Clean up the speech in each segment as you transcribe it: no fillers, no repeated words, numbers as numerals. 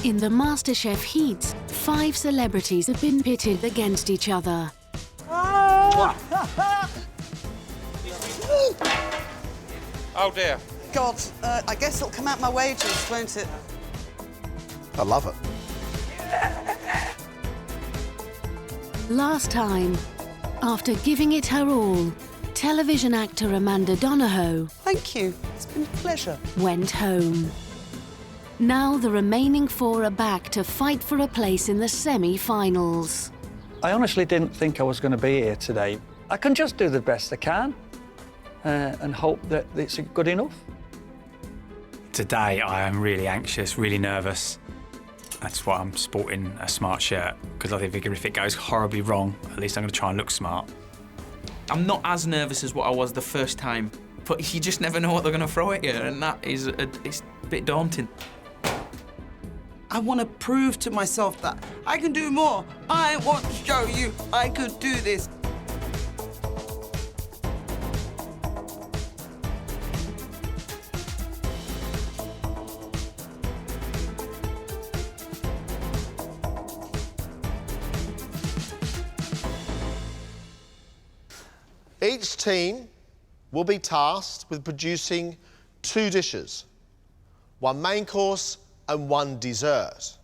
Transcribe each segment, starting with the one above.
In the MasterChef heats, 5 celebrities have been pitted against each other. Oh dear. God, I guess it'll come out my wages, won't it? I love it. Last time, after giving it her all, television actor Amanda Donohoe Thank you. It's been a pleasure. went home. Now the remaining 4 are back to fight for a place in the semi-finals. I honestly didn't think I was going to be here today. I can just do the best I can and hope that it's good enough. Today I am really anxious, really nervous. That's why I'm sporting a smart shirt, because I think if it goes horribly wrong, at least I'm going to try and look smart. I'm not as nervous as what I was the first time, but you just never know what they're going to throw at you, and that is it's a bit daunting. I want to prove to myself that I can do more. I want to show you I could do this. Each team will be tasked with producing 2 dishes, 1 main course and 1 dessert.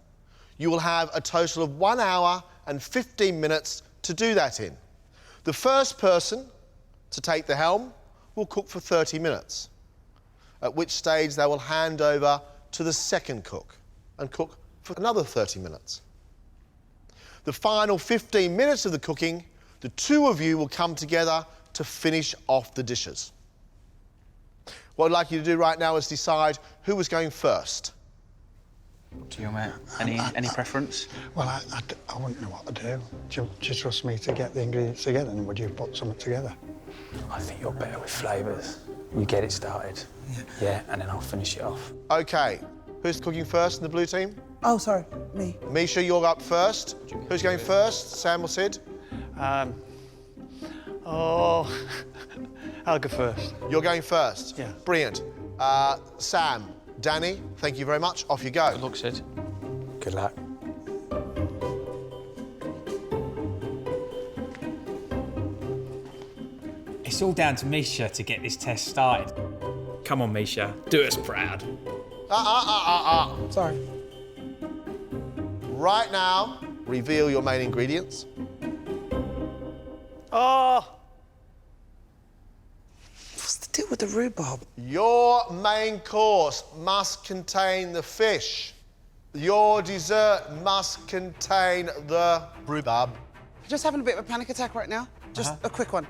You will have a total of 1 hour and 15 minutes to do that in. The first person to take the helm will cook for 30 minutes, at which stage they will hand over to the second cook and cook for another 30 minutes. The final 15 minutes of the cooking, the 2 of you will come together to finish off the dishes. What I'd like you to do right now is decide who was going first. Do you, mate? Any preference? Well, I wouldn't know what to do. Do you trust me to get the ingredients together, and would you put something together? I think you're better with flavours. You get it started. Yeah, and then I'll finish it off. OK, who's cooking first in the blue team? Oh, sorry, me. Misha, you're up first. Who's going first, Sam or Sid? Oh, I'll go first. You're going first? Yeah. Brilliant. Sam, Danny, thank you very much. Off you go. Good luck, Sid. Good luck. It's all down to Misha to get this test started. Come on, Misha, do us proud. Sorry. Right now, reveal your main ingredients. Oh! What's the deal with the rhubarb? Your main course must contain the fish. Your dessert must contain the rhubarb. Just having a bit of a panic attack right now. Just a quick one.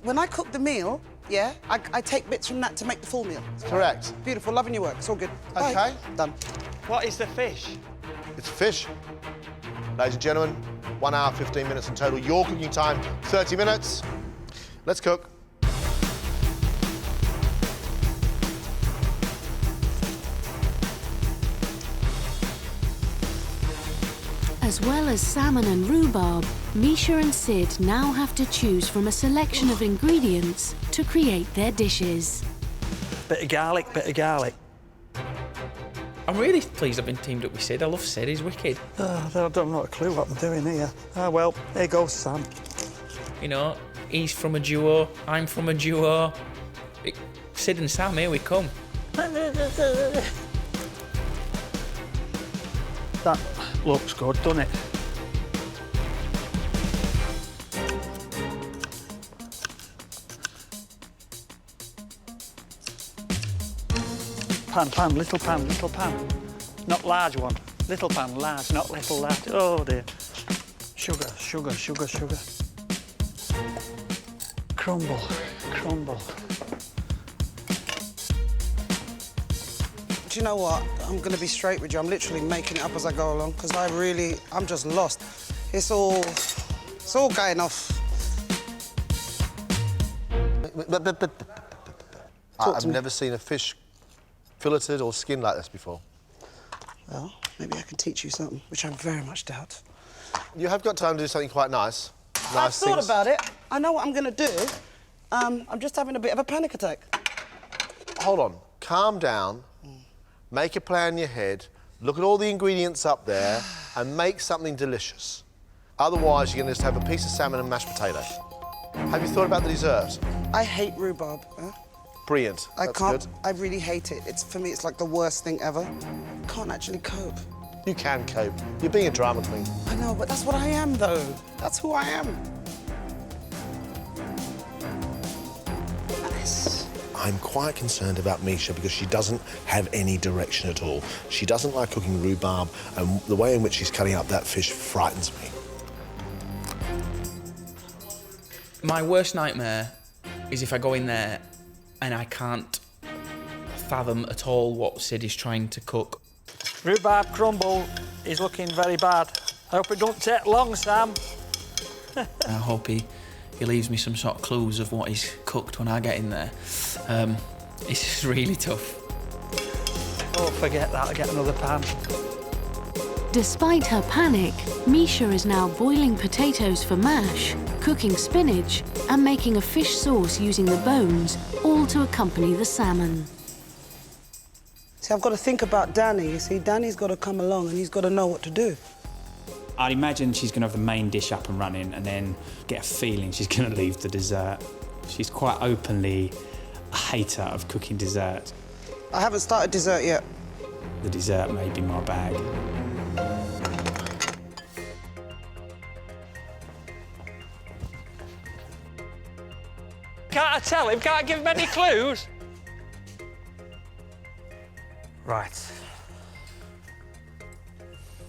When I cook the meal, yeah, I take bits from that to make the full meal. Correct. Beautiful, loving your work. It's all good. Bye. OK. Done. What is the fish? It's fish. Ladies and gentlemen, 1 hour, 15 minutes in total. Your cooking time, 30 minutes. Let's cook. As well as salmon and rhubarb, Misha and Sid now have to choose from a selection of ingredients to create their dishes. Bit of garlic, bit of garlic. I'm really pleased I've been teamed up with Sid. I love Sid, he's wicked. I don't know a clue what I'm doing here. Ah, well, here goes Sam. You know, he's from a duo, I'm from a duo. Sid and Sam, here we come. That looks good, doesn't it? Pan, little pan, little pan. Not large one. Little pan, large, not little, large. Oh dear. Sugar, sugar, sugar, sugar. Crumble, crumble. Do you know what? I'm going to be straight with you. I'm literally making it up as I go along because I'm just lost. It's all going off. I've never seen a fish filleted or skinned like this before. Well, maybe I can teach you something, which I very much doubt. You have got time to do something quite nice. I've thought about it. I know what I'm going to do. I'm just having a bit of a panic attack. Hold on. Calm down. Make a plan in your head. Look at all the ingredients up there and make something delicious. Otherwise, you're going to just have a piece of salmon and mashed potato. Have you thought about the dessert? I hate rhubarb. Brilliant. I That's can't. good. I really hate it. For me, it's like the worst thing ever. Can't actually cope. You can cope. You're being a drama queen. I know, but that's what I am, though. That's who I am. I'm quite concerned about Misha because she doesn't have any direction at all. She doesn't like cooking rhubarb, and the way in which she's cutting up that fish frightens me. My worst nightmare is if I go in there and I can't fathom at all what Sid is trying to cook. Rhubarb crumble is looking very bad. I hope it don't take long, Sam. I hope he leaves me some sort of clues of what he's cooked when I get in there. It's just really tough. Oh, forget that, I'll get another pan. Despite her panic, Misha is now boiling potatoes for mash, cooking spinach, and making a fish sauce using the bones, all to accompany the salmon. See, I've got to think about Danny. You see, Danny's got to come along and he's got to know what to do. I'd imagine she's going to have the main dish up and running and then get a feeling she's going to leave the dessert. She's quite openly a hater of cooking dessert. I haven't started dessert yet. The dessert may be my bag. Can't I tell him? Can't I give him any clues? Right.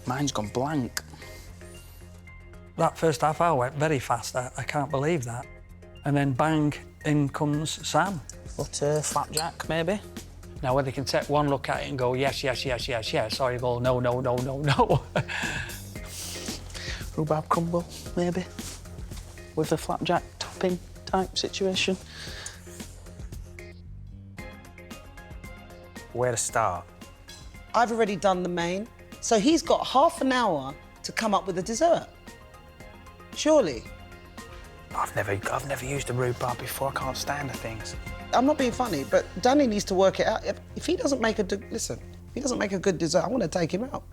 Mine's gone blank. That first half hour went very fast. I can't believe that. And then bang, in comes Sam. Butter, flapjack, maybe? Now, whether you can take one look at it and go, yes, yes, yes, yes, yes, or you go, no, no, no, no, no. Rhubarb crumble, maybe? With a flapjack topping type situation. Where to start? I've already done the main, so he's got half an hour to come up with a dessert. Surely. I've never used a rhubarb before. I can't stand the things. I'm not being funny, but Danny needs to work it out. If he doesn't make if he doesn't make a good dessert, I'm going to take him out.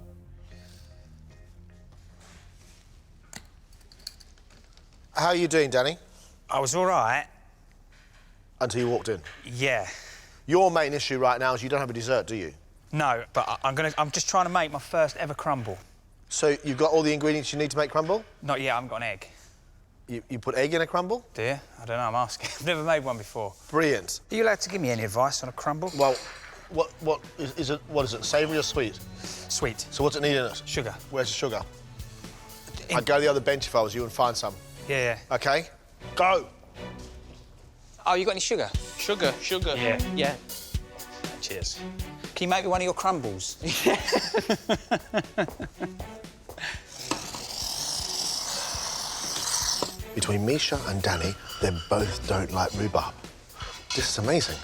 How are you doing, Danny? I was all right. Until you walked in. Yeah. Your main issue right now is you don't have a dessert, do you? No, but I'm just trying to make my first ever crumble. So you've got all the ingredients you need to make crumble? Not yet. I haven't got an egg. You put egg in a crumble? Do you? I don't know. I'm asking. I've never made one before. Brilliant. Are you allowed to give me any advice on a crumble? Well, what is it? What is it? Savoury or sweet? Sweet. So what's it need in it? Sugar. Where's the sugar? I'd go to the other bench if I was you and find some. Yeah. Okay? Go! Oh, you got any sugar? Sugar. Yeah. Yeah. Cheers. Can you make me one of your crumbles? Between Misha and Danny, they both don't like rhubarb. This is amazing.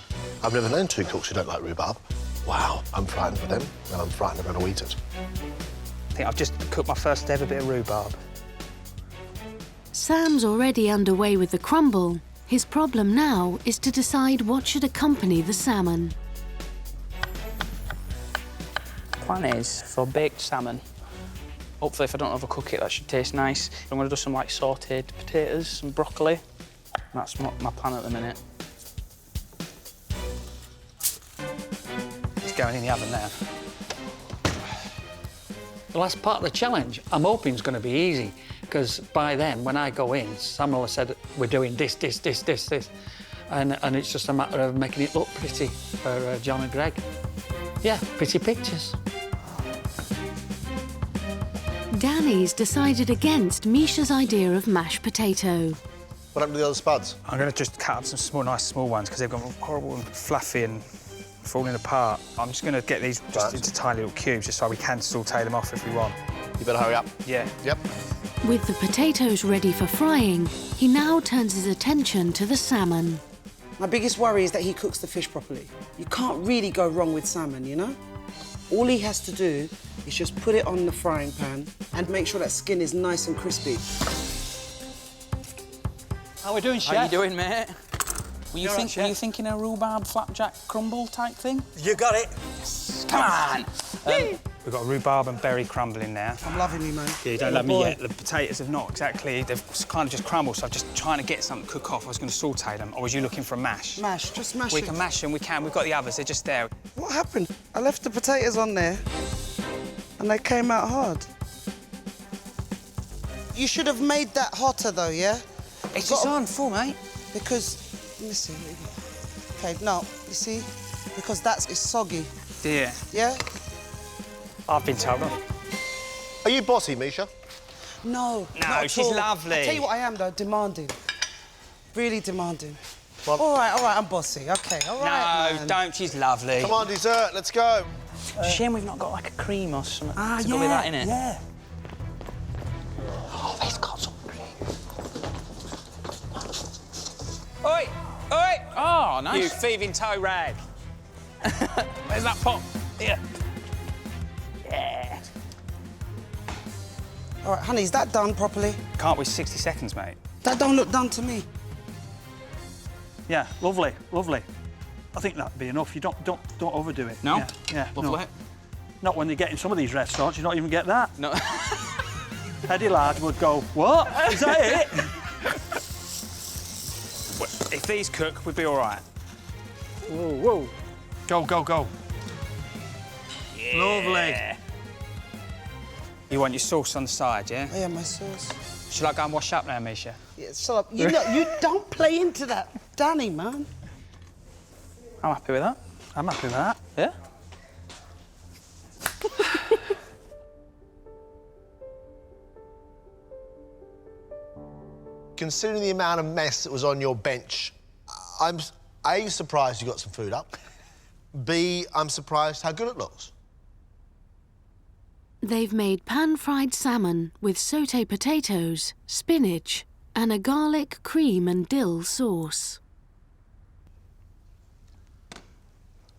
I've never known two cooks who don't like rhubarb. Wow, I'm frightened for them, and I'm frightened they're going to eat it. I think I've just cooked my first ever bit of rhubarb. Sam's already underway with the crumble. His problem now is to decide what should accompany the salmon. Plan is for baked salmon. Hopefully, if I don't overcook it, that should taste nice. I'm going to do some like sautéed potatoes, some broccoli. That's my plan at the minute. It's going in the oven now. The last part of the challenge, I'm hoping, is going to be easy, because by then, when I go in, Sam will have said, we're doing this. And it's just a matter of making it look pretty for John and Greg. Yeah, pretty pictures. Danny's decided against Misha's idea of mashed potato. What happened to the other spuds? I'm going to just cut up some nice small ones because they've gone horrible and fluffy and falling apart. I'm just going to get these just into tiny little cubes just so we can sauté them off if we want. You better hurry up. Yeah. Yep. With the potatoes ready for frying, he now turns his attention to the salmon. My biggest worry is that he cooks the fish properly. You can't really go wrong with salmon, you know? All he has to do is just put it on the frying pan and make sure that skin is nice and crispy. How are we doing, Chef? How you doing, mate? Were you thinking a rhubarb flapjack crumble type thing? You got it. Come on! We've got a rhubarb and berry crumble in there. I'm loving you, man. Yeah, you don't love me yet. The potatoes have not exactly, they've kind of just crumbled, so I'm just trying to get something to cook off. I was going to saute them, or was you looking for a mash? Mash, just mash We it. can mash them, we can. We've got the others, they're just there. What happened? I left the potatoes on there, and they came out hard. You should have made that hotter, though, yeah? It's just on full, mate. Because, let me see. Okay, no, you see? Because it's soggy. Yeah. Yeah? I've been told. Are you bossy, Misha? No, No, not at she's all. lovely. I tell you what I am, though, demanding. Really demanding. Well, all right, I'm bossy. OK, all right, No, man. don't, she's lovely. Come on, dessert, let's go. Shame we've not got like a cream or something to yeah, go with that, innit? Yeah. Oh, they've got some cream. Oi! Oi! Oh, nice. You thieving toe rag. Where's that pot? Here. Yeah. All right, honey, is that done properly? Can't we 60 seconds, mate? That don't look done to me. Yeah, lovely, lovely. I think that'd be enough. You don't overdo it. No? Yeah, Lovely. no. Not when you get in some of these restaurants, you don't even get that. No. Eddie Large would go, what? Is that it? If these cook, we'd be all right. Whoa, whoa. Go, go, go. Yeah. Lovely. You want your sauce on the side, yeah? Oh, yeah, my sauce. Shall I go and wash up now, Misha? Yeah, shut up. You know, you don't play into that, Danny, man. I'm happy with that. I'm happy with that. Yeah? Considering the amount of mess that was on your bench, I'm A, surprised you got some food up. B, I'm surprised how good it looks. They've made pan-fried salmon with sauté potatoes, spinach, and a garlic, cream and dill sauce.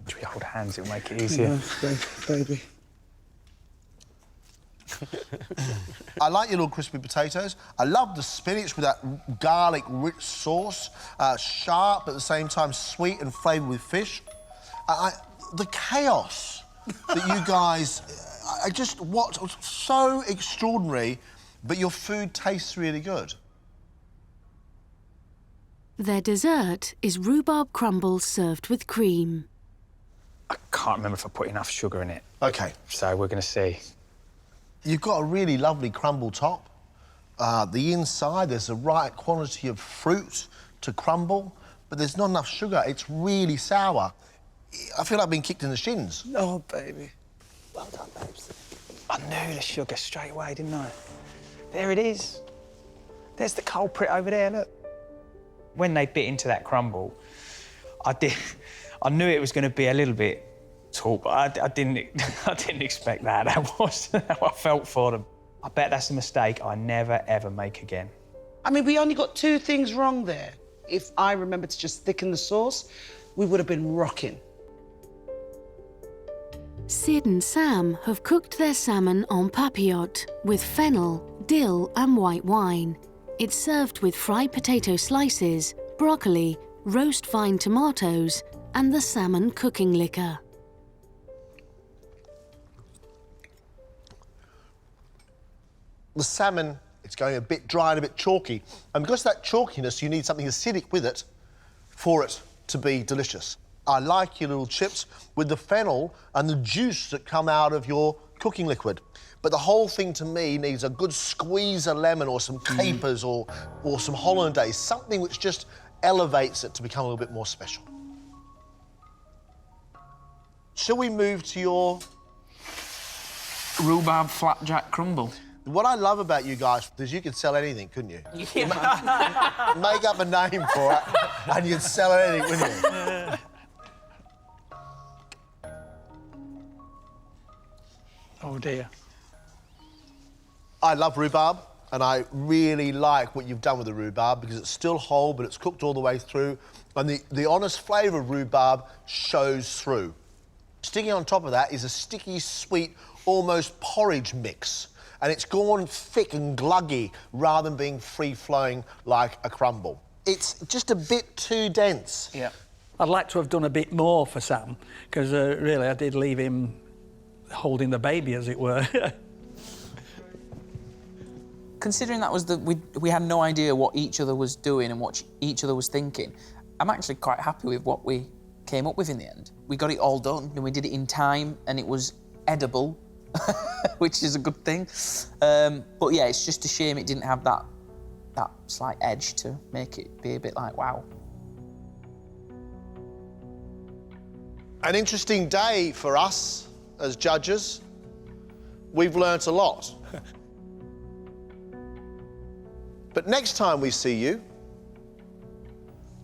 Should we hold hands? It'll make it easier. Baby. I like your little crispy potatoes. I love the spinach with that garlic-rich sauce, sharp at the same time, sweet and flavoured with fish. The chaos that you guys... I just watched, was so extraordinary, but your food tastes really good. Their dessert is rhubarb crumble served with cream. I can't remember if I put enough sugar in it. OK. So we're going to see. You've got a really lovely crumble top. The inside, there's the right quantity of fruit to crumble, but there's not enough sugar. It's really sour. I feel like being kicked in the shins. Oh, baby. Well done, babes. I knew the sugar straight away, didn't I? There it is. There's the culprit over there, look. When they bit into that crumble, I knew it was going to be a little bit tall, but I didn't expect that. That was how I felt for them. I bet that's a mistake I never, ever make again. I mean, we only got 2 things wrong there. If I remember to just thicken the sauce, we would have been rocking. Sid and Sam have cooked their salmon en papillote with fennel, dill and white wine. It's served with fried potato slices, broccoli, roast vine tomatoes and the salmon cooking liquor. The salmon, it's going a bit dry and a bit chalky. And because of that chalkiness, you need something acidic with it for it to be delicious. I like your little chips with the fennel and the juice that come out of your cooking liquid. But the whole thing, to me, needs a good squeeze of lemon or some capers or some hollandaise, something which just elevates it to become a little bit more special. Shall we move to your... Rhubarb flapjack crumble. What I love about you guys is you could sell anything, couldn't you? Yeah. Make up a name for it and you'd sell anything, wouldn't you? Oh, dear. I love rhubarb, and I really like what you've done with the rhubarb because it's still whole, but it's cooked all the way through, and the honest flavour of rhubarb shows through. Sticking on top of that is a sticky, sweet, almost porridge mix, and it's gone thick and gluggy rather than being free-flowing like a crumble. It's just a bit too dense. Yeah. I'd like to have done a bit more for Sam, because really I did leave him holding the baby, as it were. Considering that was we had no idea what each other was doing and what each other was thinking, I'm actually quite happy with what we came up with in the end. We got it all done and we did it in time and it was edible, which is a good thing. But yeah, it's just a shame it didn't have that slight edge to make it be a bit like, wow. An interesting day for us as judges. We've learnt a lot. But next time we see you,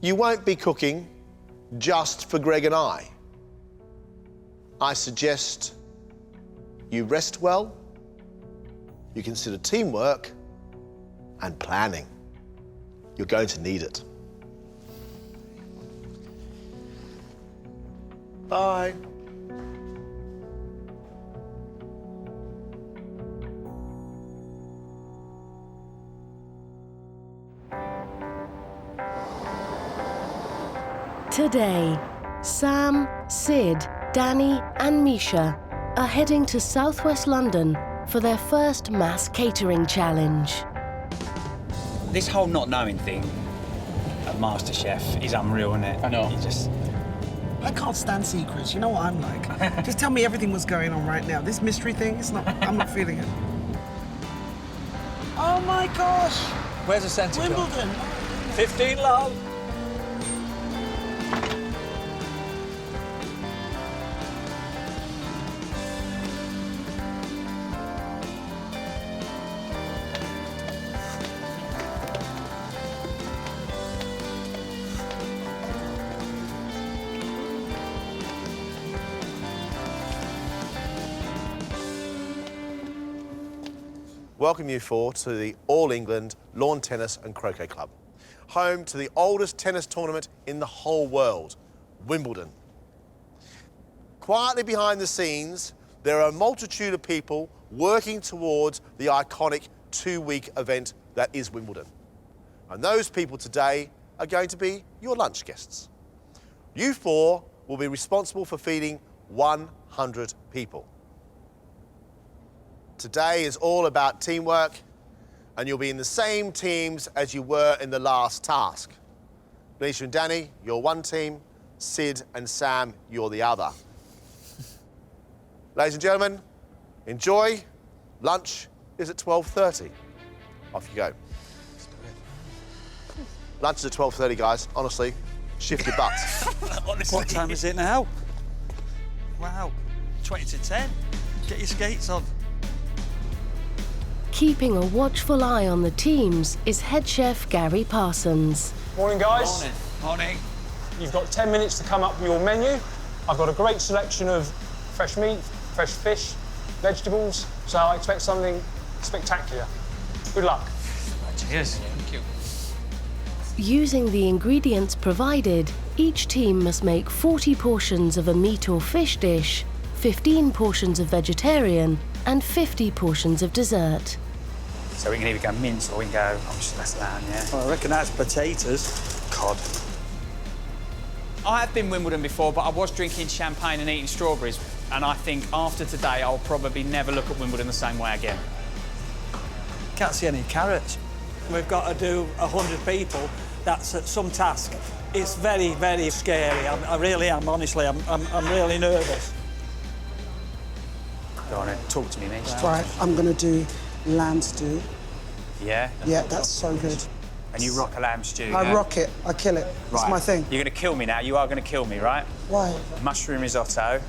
you won't be cooking just for Greg and I. I suggest you rest well, you consider teamwork and planning. You're going to need it. Bye. Today, Sam, Sid, Danny and Misha are heading to southwest London for their first mass catering challenge. This whole not knowing thing at MasterChef is unreal, isn't it? I know. You just... I can't stand secrets. You know what I'm like. Just tell me everything what's going on right now. This mystery thing, I'm not feeling it. Oh my gosh! Where's the centre? Wimbledon. 15 love. Welcome you four to the All England Lawn Tennis and Croquet Club, home to the oldest tennis tournament in the whole world, Wimbledon. Quietly behind the scenes, there are a multitude of people working towards the iconic two-week event that is Wimbledon. And those people today are going to be your lunch guests. You four will be responsible for feeding 100 people. Today is all about teamwork, and you'll be in the same teams as you were in the last task. Misha and Danny, you're one team. Sid and Sam, you're the other. Ladies and gentlemen, enjoy. Lunch is at 12:30. Off you go. Lunch is at 12:30, guys. Honestly, shift your butts. Honestly. What time is it now? Wow, 20 to 10. Get your skates on. Keeping a watchful eye on the teams is head chef Gary Parsons. Morning, guys. Morning. Morning. You've got 10 minutes to come up with your menu. I've got a great selection of fresh meat, fresh fish, vegetables, so I expect something spectacular. Good luck. Cheers. Thank you. Using the ingredients provided, each team must make 40 portions of a meat or fish dish, 15 portions of vegetarian, and 50 portions of dessert. So we can either go mince or we can go, obviously that's lamb, yeah? Well, I reckon that's potatoes. Cod. I have been Wimbledon before, but I was drinking champagne and eating strawberries, and I think after today I'll probably never look at Wimbledon the same way again. Can't see any carrots. We've got to do 100 people. That's some task. It's very, very scary. I really am, honestly. I'm really nervous. Go on then, talk to me, mate. Right, I'm gonna do lamb stew. Yeah? Yeah, that's so good. And you rock a lamb stew, I yeah? rock it. I kill it. It's my thing. You're going to kill me now. You are going to kill me, right? Why? Mushroom risotto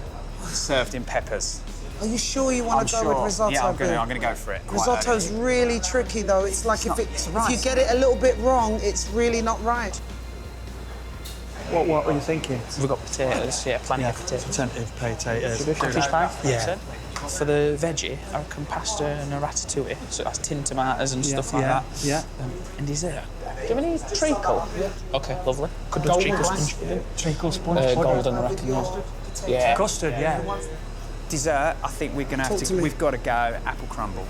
served in peppers. Are you sure you want to go with risotto? Yeah, I'm Boo? going to go for it. Risotto's really tricky, though. It's like if you get it a little bit wrong, it's really not right. What were you thinking? We've got potatoes, yeah, plenty of potatoes. Plenty of potatoes. Should we do fish pie? Yeah. For the veggie, I reckon pasta and a ratatouille, so that's tinned tomatoes and stuff like that. Yeah. And dessert. Do you have any treacle? Yeah. OK, lovely. Could do treacle sponge pudding. Treacle sponge pudding. Golden, I reckon. Yeah. Custard, yeah. Dessert, I think we're going to have to, we've got to go apple crumble.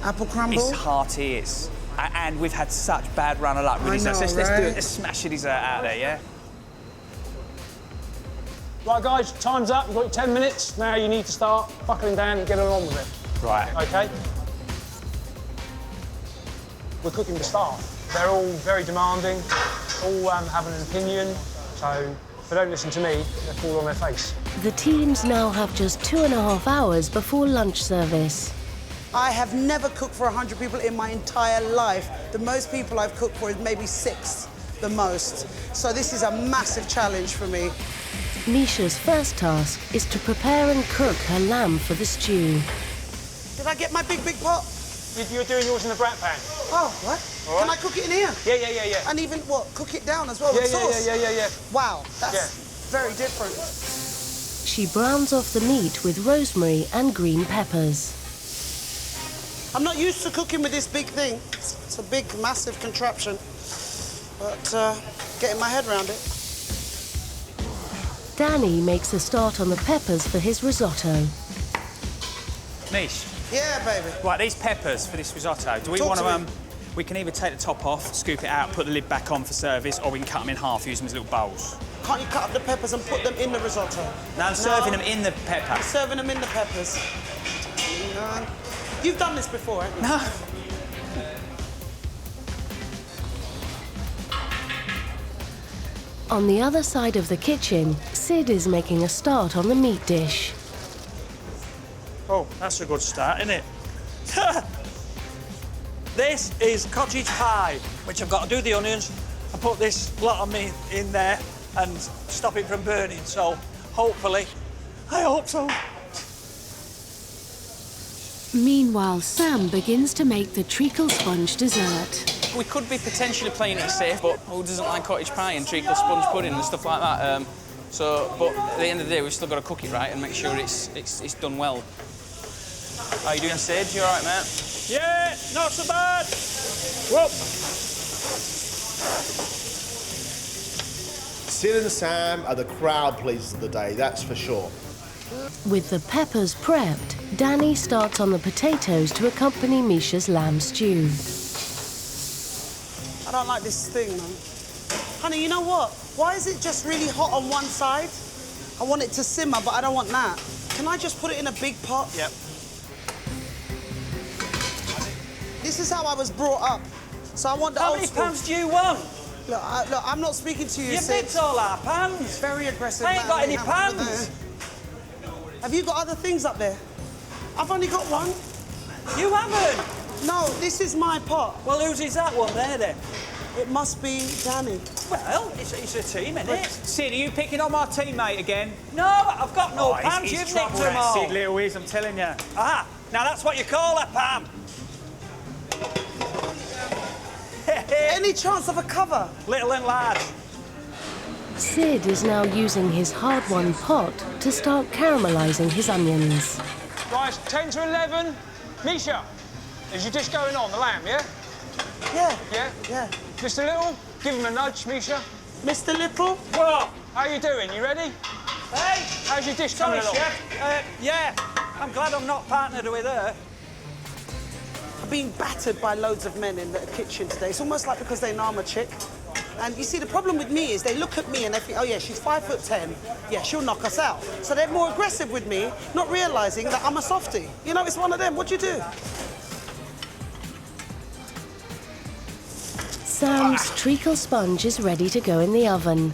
Apple crumble? It's hearty, is. And we've had such bad run of luck with I desserts. know, Let's do right? it. Let's smash a dessert out there, yeah? Right, guys, time's up. You've got your 10 minutes. Now you need to start buckling down and getting on with it. Right. OK? We're cooking the staff. They're all very demanding, all having an opinion, so if they don't listen to me, they fall on their face. The teams now have just 2.5 hours before lunch service. I have never cooked for 100 people in my entire life. The most people I've cooked for is maybe 6, the most. So this is a massive challenge for me. Misha's first task is to prepare and cook her lamb for the stew. Did I get my big pot? You're doing yours in the brat pan. Oh, what? All Can right. I cook it in here? Yeah. And even, what, cook it down as well with sauce? Yeah. Wow, that's very different. She browns off the meat with rosemary and green peppers. I'm not used to cooking with this big thing. It's a big, massive contraption. But getting my head around it. Danny makes a start on the peppers for his risotto. Niche. Yeah, baby. Right, these peppers for this risotto, do we want to, we can either take the top off, scoop it out, put the lid back on for service, or we can cut them in half, use them as little bowls. Can't you cut up the peppers and put them in the risotto? No, I'm serving them in the pepper. I'm serving them in the peppers. No. You've done this before, haven't you? No. On the other side of the kitchen, Sid is making a start on the meat dish. Oh, that's a good start, isn't it? This is cottage pie, which I've got to do the onions and put this lot of meat in there and stop it from burning. So, hopefully, I hope so. Meanwhile, Sam begins to make the treacle sponge dessert. We could be potentially playing it safe, but who doesn't like cottage pie and treacle sponge pudding and stuff like that? But at the end of the day, we've still got to cook it right and make sure it's done well. How you doing, Sid? You all right, mate? Yeah, not so bad. Whoop. Sid and Sam are the crowd pleasers of the day, that's for sure. With the peppers prepped, Danny starts on the potatoes to accompany Misha's lamb stew. I don't like this thing, man. Honey, you know what? Why is it just really hot on one side? I want it to simmer, but I don't want that. Can I just put it in a big pot? Yep. This is how I was brought up. So I want the How old many school. pans do you want? Look, I'm not speaking to you, You Sid. picked all our pans. Very aggressive. I ain't man. got any Have a- pans. Have you got other things up there? I've only got one. You haven't. No, this is my pot. Well, whose is that one there, then? It must be Danny. Well, it's a team, isn't it? Sid, are you picking on my teammate again? No, I've got no pans. You've nicked them all. Sid Little is, I'm telling you. Ah, now that's what you call a pan. Any chance of a cover? Little and large. Sid is now using his hard-won pot to start caramelising his onions. Guys, 10 to 11. Misha, is your dish going on, the lamb, yeah? Yeah. Yeah? Yeah. Mr. Little, give him a nudge, Misha. Mr. Little? What? How you doing? You ready? Hey, How's your dish sorry, coming along? Chef. Yeah, I'm glad I'm not partnered with her. I've been battered by loads of men in the kitchen today. It's almost like because they know I'm a chick. And you see, the problem with me is they look at me and they think, oh yeah, she's 5'10", yeah, she'll knock us out. So they're more aggressive with me, not realising that I'm a softie. You know, it's one of them. What do you do? Sam's treacle sponge is ready to go in the oven.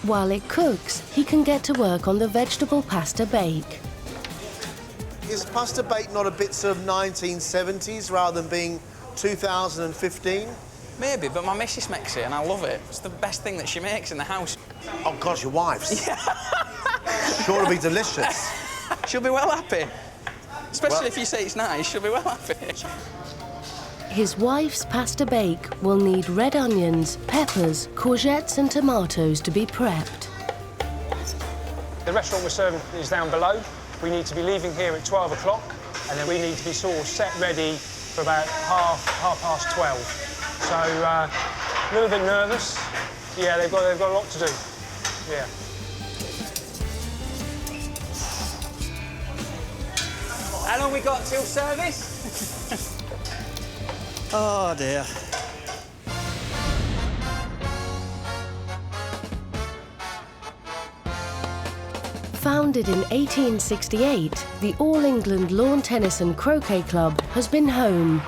While it cooks, he can get to work on the vegetable pasta bake. Is pasta bake not a bit sort of 1970s rather than being 2015? Maybe, but my missus makes it and I love it. It's the best thing that she makes in the house. Oh, God, your wife's. Yeah. Sure to be delicious. She'll be well happy. Especially Well- if you say it's nice, she'll be well happy. His wife's pasta bake will need red onions, peppers, courgettes and tomatoes to be prepped. The restaurant we're serving is down below. We need to be leaving here at 12 o'clock, and then we need to be sort of set ready for about half past 12. So, a little bit nervous. Yeah, they've got a lot to do. Yeah. How long we got till service? Oh, dear. Founded in 1868, the All England Lawn Tennis and Croquet Club has been home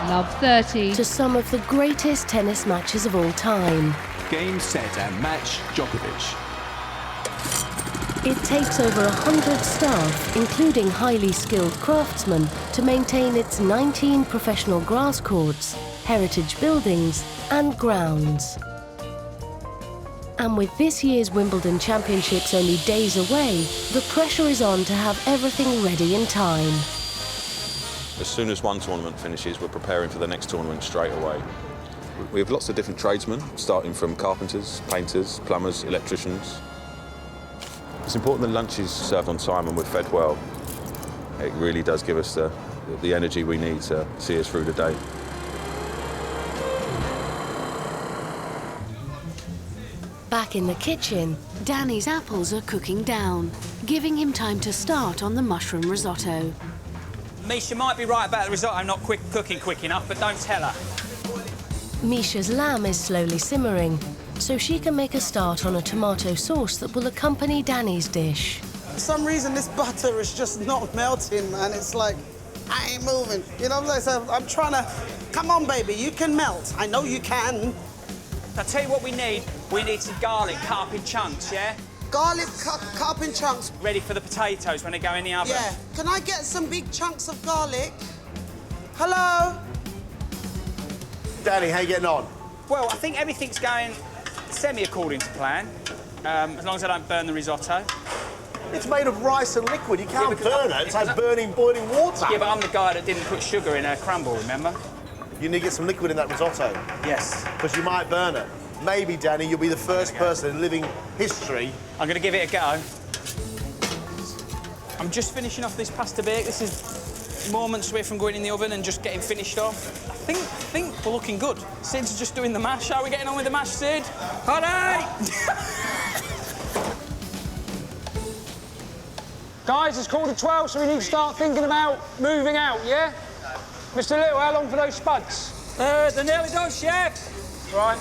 Love 30 to some of the greatest tennis matches of all time. Game, set and match, Djokovic. It takes over 100 staff, including highly skilled craftsmen, to maintain its 19 professional grass courts, heritage buildings and grounds. And with this year's Wimbledon Championships only days away, the pressure is on to have everything ready in time. As soon as one tournament finishes, we're preparing for the next tournament straight away. We have lots of different tradesmen, starting from carpenters, painters, plumbers, electricians. It's important that lunch is served on time and we're fed well. It really does give us the energy we need to see us through the day. Back in the kitchen, Danny's apples are cooking down, giving him time to start on the mushroom risotto. Misha might be right about the risotto not cooking quick enough, but don't tell her. Misha's lamb is slowly simmering, so she can make a start on a tomato sauce that will accompany Danny's dish. For some reason, this butter is just not melting, man. It's like, I ain't moving. You know what I'm saying? So I'm trying to, come on, baby, you can melt. I know you can. I'll tell you what we need. We need some garlic cut up in chunks, yeah? Garlic cut up in chunks. Ready for the potatoes when they go in the oven. Yeah. Can I get some big chunks of garlic? Hello? Danny, how you getting on? Well, I think everything's going semi-according to plan, as long as I don't burn the risotto. It's made of rice and liquid. You can't burn it. It's like burning boiling water. Yeah, but I'm the guy that didn't put sugar in a crumble, remember? You need to get some liquid in that risotto. Yes. Because you might burn it. Maybe, Danny, you'll be the first person in living history. I'm going to give it a go. I'm just finishing off this pasta bake. This is moments away from going in the oven and just getting finished off. I think we're looking good. Sid's just doing the mash. How are we getting on with the mash, Sid? Hurry! Guys, it's 12:15, so we need to start thinking about moving out, yeah? Mr. Little, how long for those spuds? They're nearly done, Chef. Right.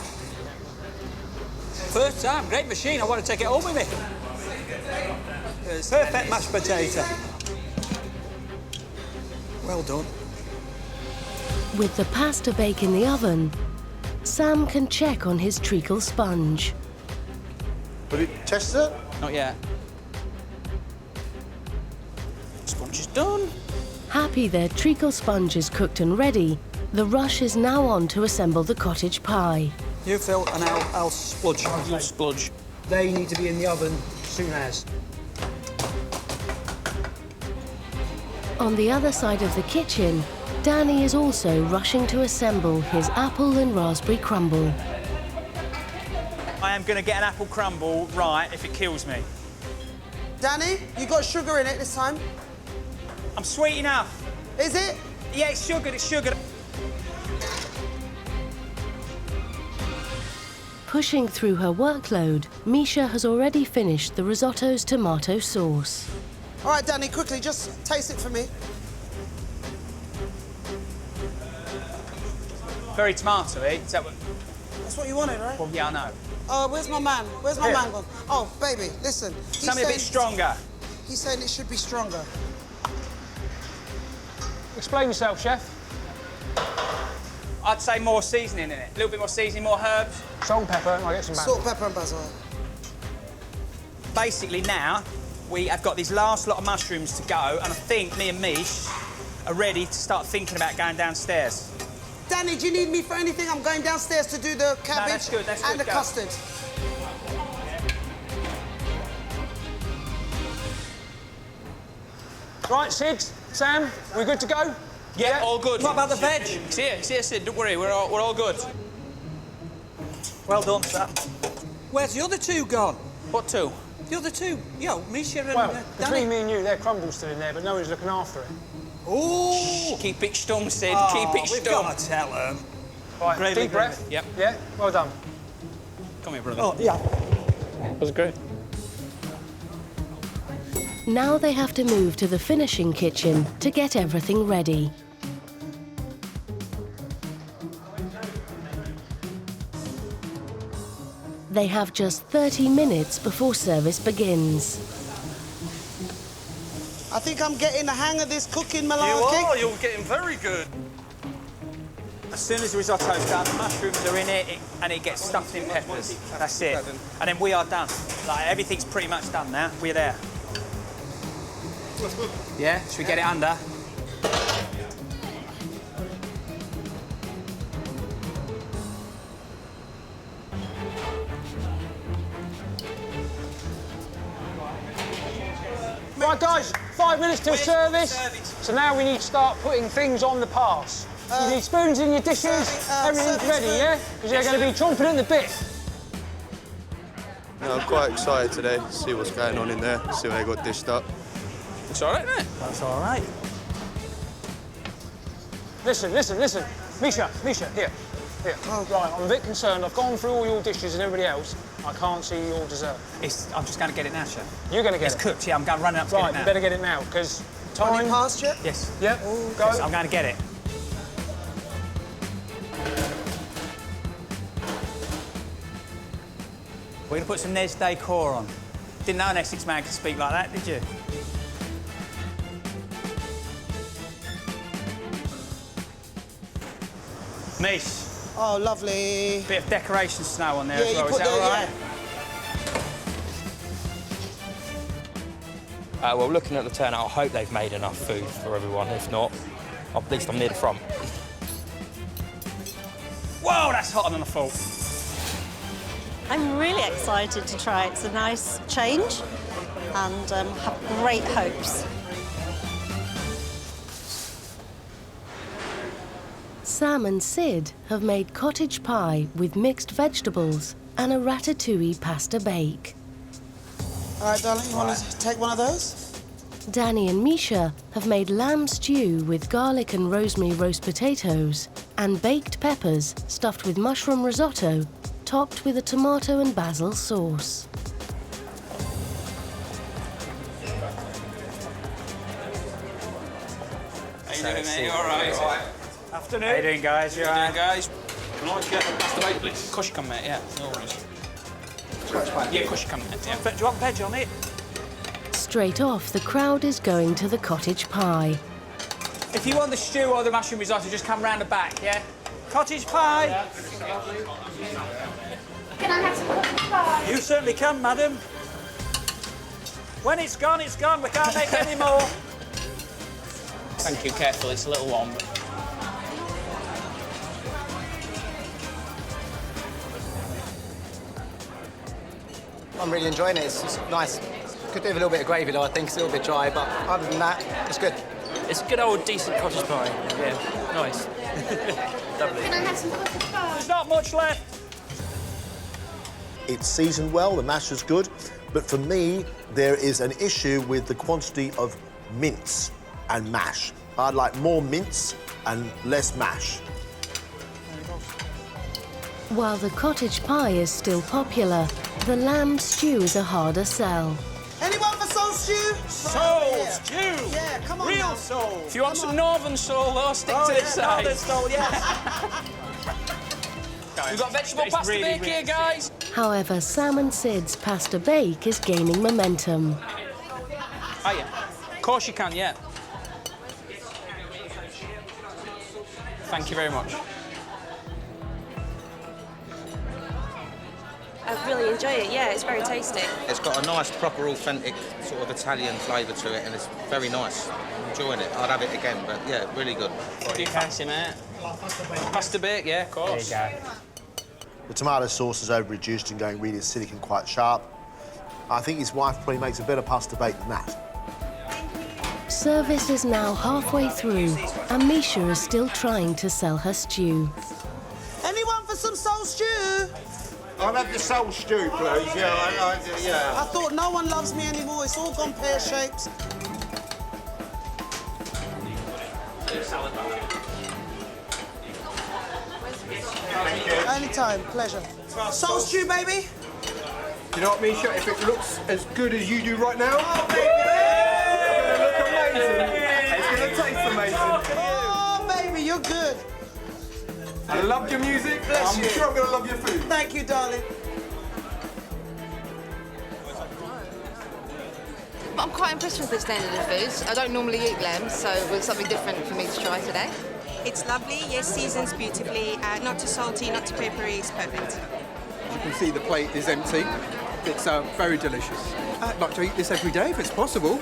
First time, great machine. I want to take it home with me. Perfect mashed potato. Well done. With the pasta bake in the oven, Sam can check on his treacle sponge. Will you test it? Not yet. Sponge is done. Happy their treacle sponge is cooked and ready, the rush is now on to assemble the cottage pie. You fill and I'll spludge. You spludge. They need to be in the oven soon as. On the other side of the kitchen, Danny is also rushing to assemble his apple and raspberry crumble. I am going to get an apple crumble right if it kills me. Danny, you got sugar in it this time? I'm sweet enough. Is it? Yeah, it's sugar, it's sugar. Pushing through her workload, Misha has already finished the risotto's tomato sauce. All right, Danny, quickly, just taste it for me. Very tomato-y. Is that what... That's what you wanted, right? Well, yeah, I know. Where's my man? Where's my man gone? Oh, baby, listen. Tell me a bit stronger. He's saying it should be stronger. Explain yourself, Chef. I'd say more seasoning in it. A little bit more seasoning, more herbs. Salt and pepper, and I'll get some basil. Salt, pepper and basil. Basically now, we have got these last lot of mushrooms to go, and I think me and Mish are ready to start thinking about going downstairs. Danny, do you need me for anything? I'm going downstairs to do the cabbage that's good, and the go. custard. Right, Sid, Sam, we good to go? Yeah, all good. What about the veg? It's here, Sid, don't worry, we're all good. Well done, Sam. Where's the other two gone? What two? The other two. Yo, Misha and Well, Danny. between me and you, their crumble's still in there, but no one's looking after it. Ooh! Keep it stum, Sid, Oh, keep it we've stum. got to tell them. Right, Gravy, deep breath. gravy. Yep. Yeah, well done. Come here, brother. Oh, yeah. That was great. Now they have to move to the finishing kitchen to get everything ready. They have just 30 minutes before service begins. think I'm getting the hang of this cooking malarkey. You're getting very good. As soon as the risotto's done, the mushrooms are in it, and it gets stuffed in peppers. That's it. And then we are done. Like, everything's pretty much done now. We're there. Yeah, should we get it under? Right, guys, 5 minutes till service. So now we need to start putting things on the pass. You need spoons in your dishes, everything's ready, yeah? Because you're going to be chomping at the bit. No, I'm quite excited today to see what's going on in there, see when they got dished up. It's all right, mate. That's all right. Listen. Misha, here. Right, I'm a bit concerned. I've gone through all your dishes and everybody else. I can't see your dessert. I'm just going to get it now, Chef. You're going to get it? It's cooked, yeah. I'm going running up to get it now. Right, you better get it now, because time... Running past yet? Yes. Yep, go. Yes, I'm going to get it. We're going to put some Nes decor on. Didn't know an Essex man could speak like that, did you? Mish. Oh, lovely. Bit of decoration snow on there Yeah, as well. you Is put that all right? Well, looking at the turnout, I hope they've made enough food for everyone. If not, at least I'm near the front. Whoa, that's hotter than I thought. I'm really excited to try it. It's a nice change and have great hopes. Sam and Sid have made cottage pie with mixed vegetables and a ratatouille pasta bake. All right, darling, you want to take one of those? Danny and Misha have made lamb stew with garlic and rosemary roast potatoes and baked peppers stuffed with mushroom risotto, topped with a tomato and basil sauce. How you doing, mate? You all right? Afternoon. How you doing, guys? You all right? guys? Can I get a pasta bake, please? Of course you can, mate, yeah. No worries. Yeah, of course you can, mate, yeah. Do you want veg on it? Straight off, the crowd is going to the cottage pie. If you want the stew or the mushroom risotto, just come round the back, yeah? Cottage pie. Yeah. Can I have some cottage pie? You certainly can, madam. When it's gone, it's gone. We can't make any more. Thank you, careful, it's a little warm. I'm really enjoying it. It's nice. Could do with a little bit of gravy, though. I think it's a little bit dry, but other than that, it's good. It's good old decent cottage pie. Yeah, nice. Lovely. Can I have some cottage pie? There's not much left. It's seasoned well, the mash is good, but for me, there is an issue with the quantity of mince and mash. I'd like more mince and less mash. While the cottage pie is still popular, the lamb stew is a harder sell. Anyone for soul stew? Soul stew. Yeah, come on Real now. soul. If you want some northern soul, though, stick to this side. Northern soul, yes. We've got vegetable It's pasta really, bake really here, guys. However, Sam and Sid's pasta bake is gaining momentum. Oh, yeah. Of course you can, yeah. Thank you very much. I really enjoy it, yeah, it's very tasty. It's got a nice, proper, authentic sort of Italian flavour to it, and it's very nice. I'm enjoying it. I'd have it again, but yeah, really good. What do you fancy, mate? Pasta bake, yeah, of course. There you go. The tomato sauce is over-reduced and going really acidic and quite sharp. I think his wife probably makes a better pasta bake than that. Service is now halfway through, and Misha is still trying to sell her stew. Anyone for some soul stew? I'll have the soul stew, please. Yeah, yeah. I thought no one loves me anymore. It's all gone pear-shaped. Anytime, pleasure. Soul stew, baby. Do you know what, Misha? If it looks as good as you do right now, Oh, baby! it's going to look amazing. It's going to taste amazing. Oh, baby, you're good. I love your music. Bless I'm you. sure I'm going to love your food. Thank you, darling. I'm quite impressed with the standard of foods. I don't normally eat lamb, so it was something different for me to try today. It's lovely, yes, seasons beautifully. Not too salty, not too peppery, it's perfect. You can see the plate is empty. It's very delicious. I'd like to eat this every day if it's possible.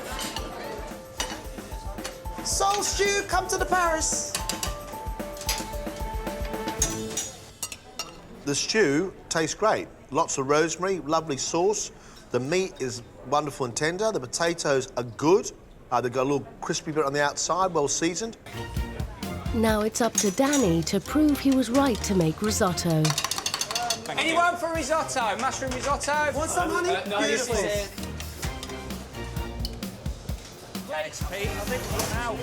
Soul stew, come to the Paris. The stew tastes great. Lots of rosemary, lovely sauce. The meat is wonderful and tender. The potatoes are good. They've got a little crispy bit on the outside, well seasoned. Now it's up to Danny to prove he was right to make risotto. Anyone for risotto? Mushroom risotto? Want some, honey? No, Beautiful. this is it. Thanks, Pete. I think we're out.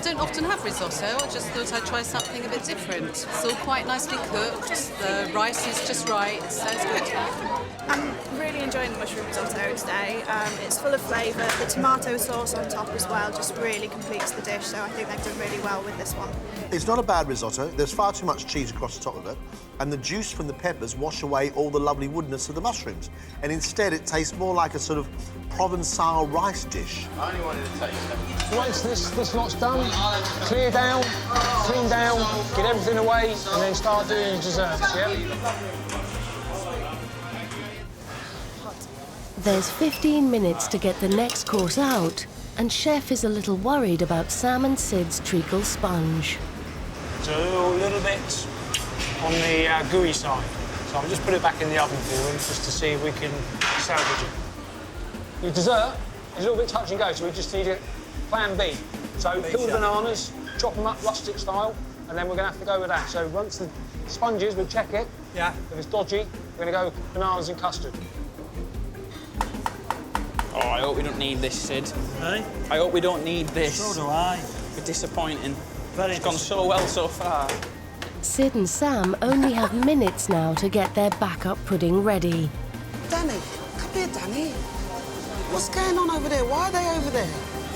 Don't often have risotto. I just thought I'd try something a bit different. It's all quite nicely cooked. The rice is just right, so it's good. I'm really enjoying the mushroom risotto today. It's full of flavour. The tomato sauce on top as well just really completes the dish, so I think they've done really well with this one. It's not a bad risotto. There's far too much cheese across the top of it, and the juice from the peppers wash away all the lovely woodness of the mushrooms. And instead, it tastes more like a sort of Provençal rice dish. I only wanted to taste it. Once this lot's done, clear down, clean down, get everything away, and then start doing your desserts, yeah? There's 15 minutes to get the next course out, and Chef is a little worried about Sam and Sid's treacle sponge. So a little bit on the gooey side. So I'll just put it back in the oven for you, just to see if we can salvage it. Your dessert is a little bit touch and go, so we just need a plan B. So peel the bananas, chop them up rustic style, and then we're going to have to go with that. So once the sponges, we'll check it. Yeah. If it's dodgy, we're going to go bananas and custard. Oh, I hope we don't need this, Sid. Hey? I hope we don't need this. So do I. It's disappointing. Very It's gone so well so far. Sid and Sam only have minutes now to get their backup pudding ready. Danny, come here, Danny. What's going on over there? Why are they over there?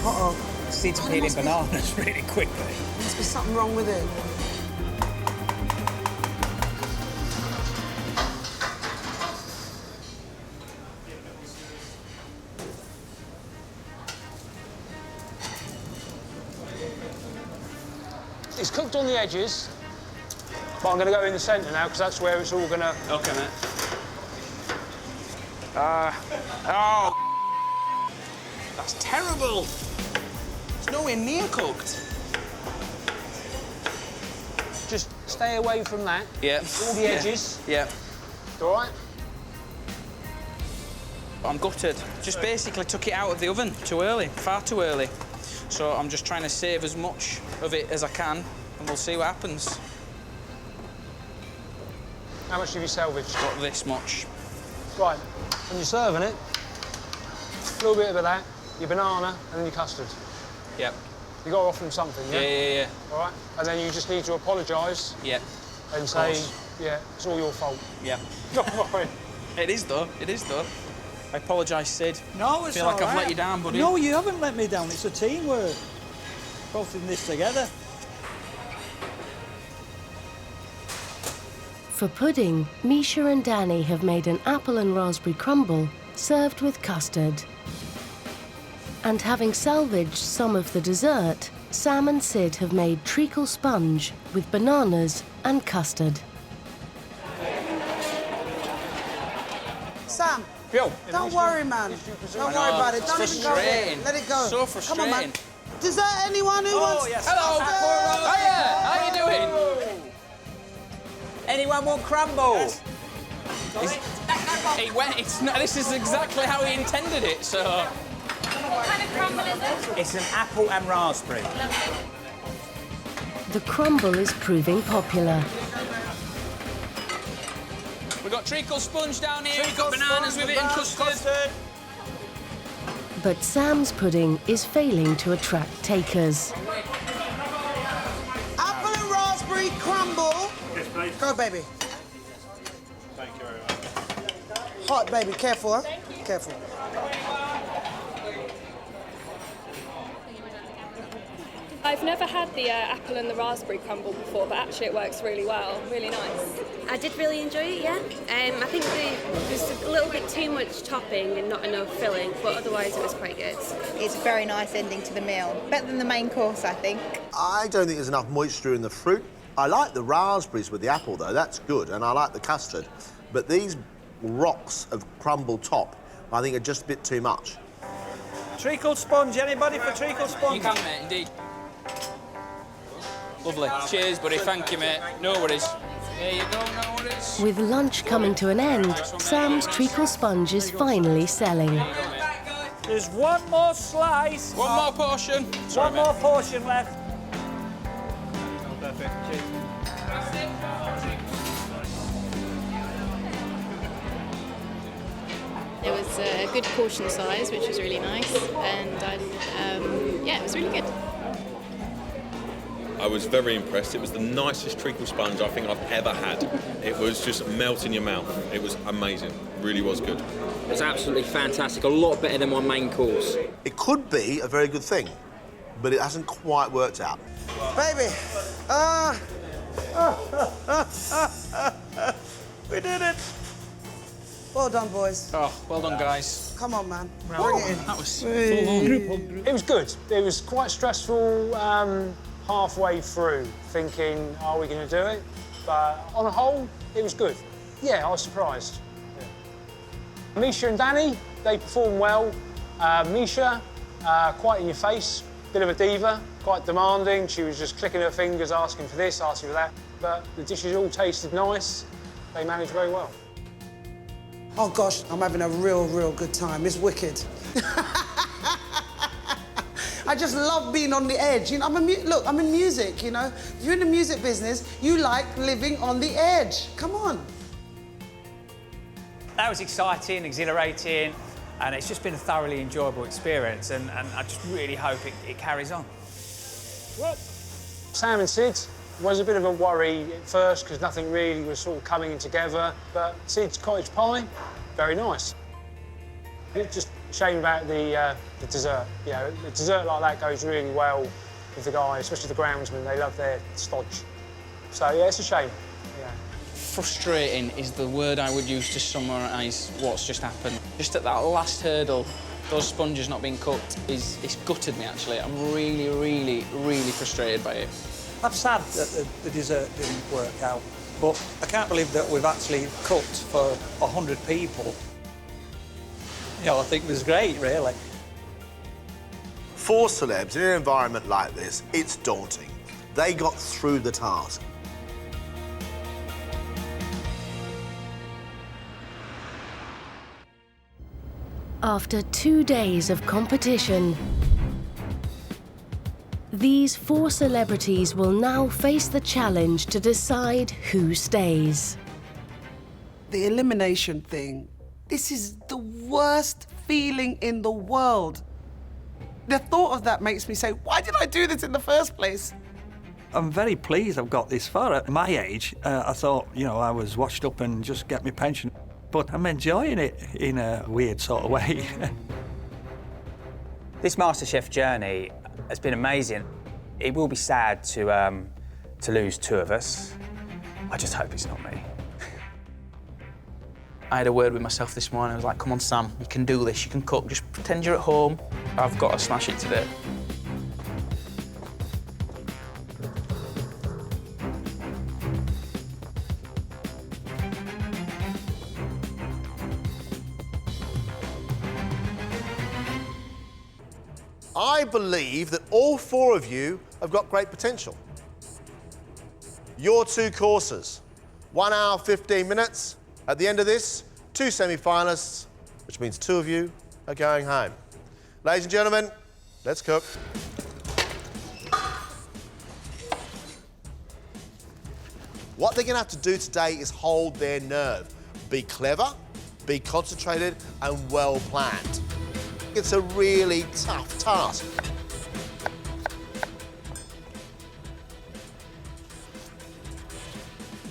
Uh-oh. Sid's peeling bananas really quickly. Must be something wrong with it. It's cooked on the edges, but I'm going to go in the centre now, because that's where it's all going to... OK, mate. Oh! That's terrible. It's nowhere near cooked. Just stay away from that. Yeah. All the edges. Yeah. All right? I'm gutted. Just basically took it out of the oven too early, far too early. So I'm just trying to save as much of it as I can, and we'll see what happens. How much have you salvaged? Got this much. Right, when you're serving it, a little bit of that, your banana, and then your custard. Yep. You got to offer them something, yeah? Yeah. All right? And then you just need to apologise. Yep. And say, yeah, it's all your fault. Yeah. All right. It is, though. It is, though. I apologise, Sid. No, it's I feel like all I've right. let you down, buddy. No, you haven't let me down. It's a teamwork. Both in this together. For pudding, Misha and Danny have made an apple and raspberry crumble served with custard. And having salvaged some of the dessert, Sam and Sid have made treacle sponge with bananas and custard. Sam, Yo. don't worry, man. Don't worry about it. Don't even go there. Let it go. So Come on, man. frustrating. Dessert, anyone who wants... yes. Hello. Hiya. How you doing? Anyone want crumble? It went. It's not. This is exactly how he intended it. So. What kind of crumble is it? It's an apple and raspberry. The crumble is proving popular. We've got treacle sponge down here. We've got bananas with it and custard. But Sam's pudding is failing to attract takers. Apple and raspberry crumble. Yes, please. Go, baby. Thank you very much. Hot, baby. Careful, huh? Careful. I've never had the apple and the raspberry crumble before, but actually it works really well, really nice. I did really enjoy it, yeah. I think there's a little bit too much topping and not enough filling, but otherwise it was quite good. It's a very nice ending to the meal. Better than the main course, I think. I don't think there's enough moisture in the fruit. I like the raspberries with the apple, though. That's good, and I like the custard. But these rocks of crumble top, I think, are just a bit too much. Treacle sponge, anybody for treacle sponge? You can, mate, indeed. Lovely. Cheers, buddy. Thank you, mate. No worries. There you go, no worries. With lunch coming to an end, Sam's treacle sponge is finally selling. There's one more slice. One more portion. One more portion left. Perfect. Cheers. It was a good portion size, which was really nice, and yeah, it was really good. I was very impressed. It was the nicest treacle sponge I think I've ever had. It was just melt in your mouth. It was amazing. Really was good. It was absolutely fantastic. A lot better than my main course. It could be a very good thing, but it hasn't quite worked out. Baby, we did it. Well done, boys. Oh, well done, guys. Come on, man. Well Bring done. it in. That was It was good. It was quite stressful halfway through, thinking, are we going to do it? But on the whole, it was good. Yeah, I was surprised. Yeah. Misha and Danny, they performed well. Misha, quite in your face, bit of a diva, quite demanding. She was just clicking her fingers, asking for this, asking for that. But the dishes all tasted nice. They managed very well. Oh, gosh, I'm having a real good time. It's wicked. I just love being on the edge. You know, look, I'm in music, you know. If you're in the music business, you like living on the edge. Come on. That was exciting, exhilarating, and it's just been a thoroughly enjoyable experience, and I just really hope it carries on. Sam and Sid was a bit of a worry at first because nothing really was sort of coming together, but Sid's cottage pie, very nice. It's just a shame about the dessert. You know, the dessert like that goes really well with the guys, especially the groundsmen. They love their stodge. So, yeah, it's a shame. Yeah. frustrating is the word I would use to summarise what's just happened. Just at that last hurdle, those sponges not being cooked it's gutted me, actually. I'm really frustrated by it. I'm sad that the dessert didn't work out, but I can't believe that we've actually cooked for 100 people. You know, I think it was great, really. For celebs, in an environment like this, it's daunting. They got through the task. After 2 days of competition, these 4 celebrities will now face the challenge to decide who stays. The elimination thing, this is the worst feeling in the world. The thought of that makes me say, why did I do this in the first place? I'm very pleased I've got this far. At my age, I thought, you know, I was washed up and just get my pension. But I'm enjoying it in a weird sort of way. This MasterChef journey has been amazing. It will be sad to lose 2 of us. I just hope it's not me. I had a word with myself this morning. I was like, come on, Sam, you can do this, you can cook. Just pretend you're at home. I've got to smash it today. I believe that all 4 of you have got great potential. Your 2 courses, 1 hour, 15 minutes. At the end of this, 2 semi-finalists, which means 2 of you are going home. Ladies and gentlemen, let's cook. What they're going to have to do today is hold their nerve. Be clever, be concentrated, and well planned. It's a really tough task.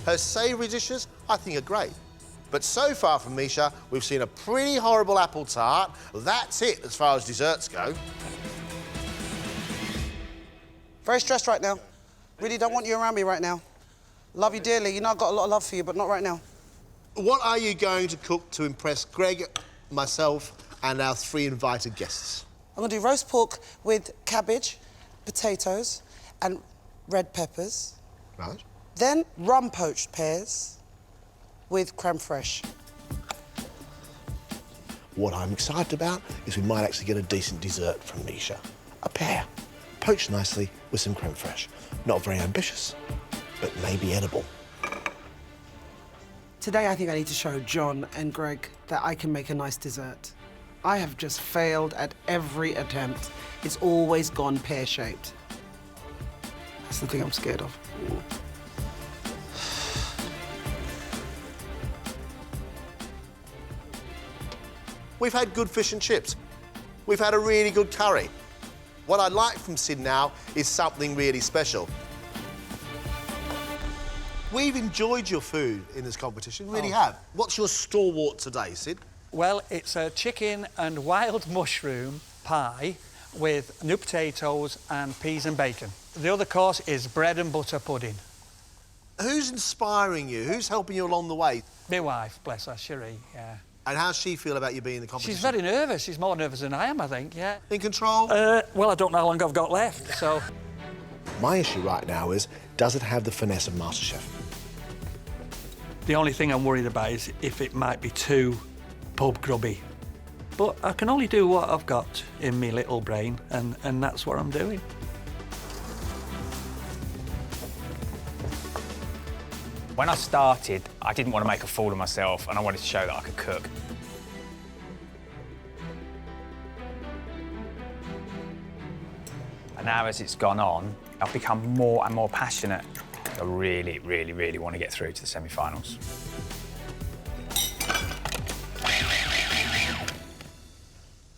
Her savoury dishes, I think, are great. But so far from Misha, we've seen a pretty horrible apple tart. That's it as far as desserts go. Very stressed right now. Really don't want you around me right now. Love you dearly. You know I've got a lot of love for you, but not right now. What are you going to cook to impress Greg, myself, and our 3 invited guests? I'm gonna do roast pork with cabbage, potatoes, and red peppers. Right. Then rum poached pears with creme fraiche. What I'm excited about is we might actually get a decent dessert from Misha. A pear, poached nicely with some creme fraiche. Not very ambitious, but maybe edible. Today I think I need to show John and Greg that I can make a nice dessert. I have just failed at every attempt. It's always gone pear-shaped. That's the thing I'm scared of. We've had good fish and chips. We've had a really good curry. What I'd like from Sid now is something really special. We've enjoyed your food in this competition, really have. What's your stalwart today, Sid? Well, it's a chicken and wild mushroom pie with new potatoes and peas and bacon. The other course is bread and butter pudding. Who's inspiring you? Who's helping you along the way? My wife, bless her, Cherie, yeah. And how's she feel about you being in the competition? She's very nervous. She's more nervous than I am, I think, yeah. In control? Well, I don't know how long I've got left, so... My issue right now is, does it have the finesse of MasterChef? The only thing I'm worried about is if it might be too pub grubby. But I can only do what I've got in my little brain, and that's what I'm doing. When I started, I didn't want to make a fool of myself, and I wanted to show that I could cook. And now, as it's gone on, I've become more and more passionate. I really, really, really want to get through to the semi-finals.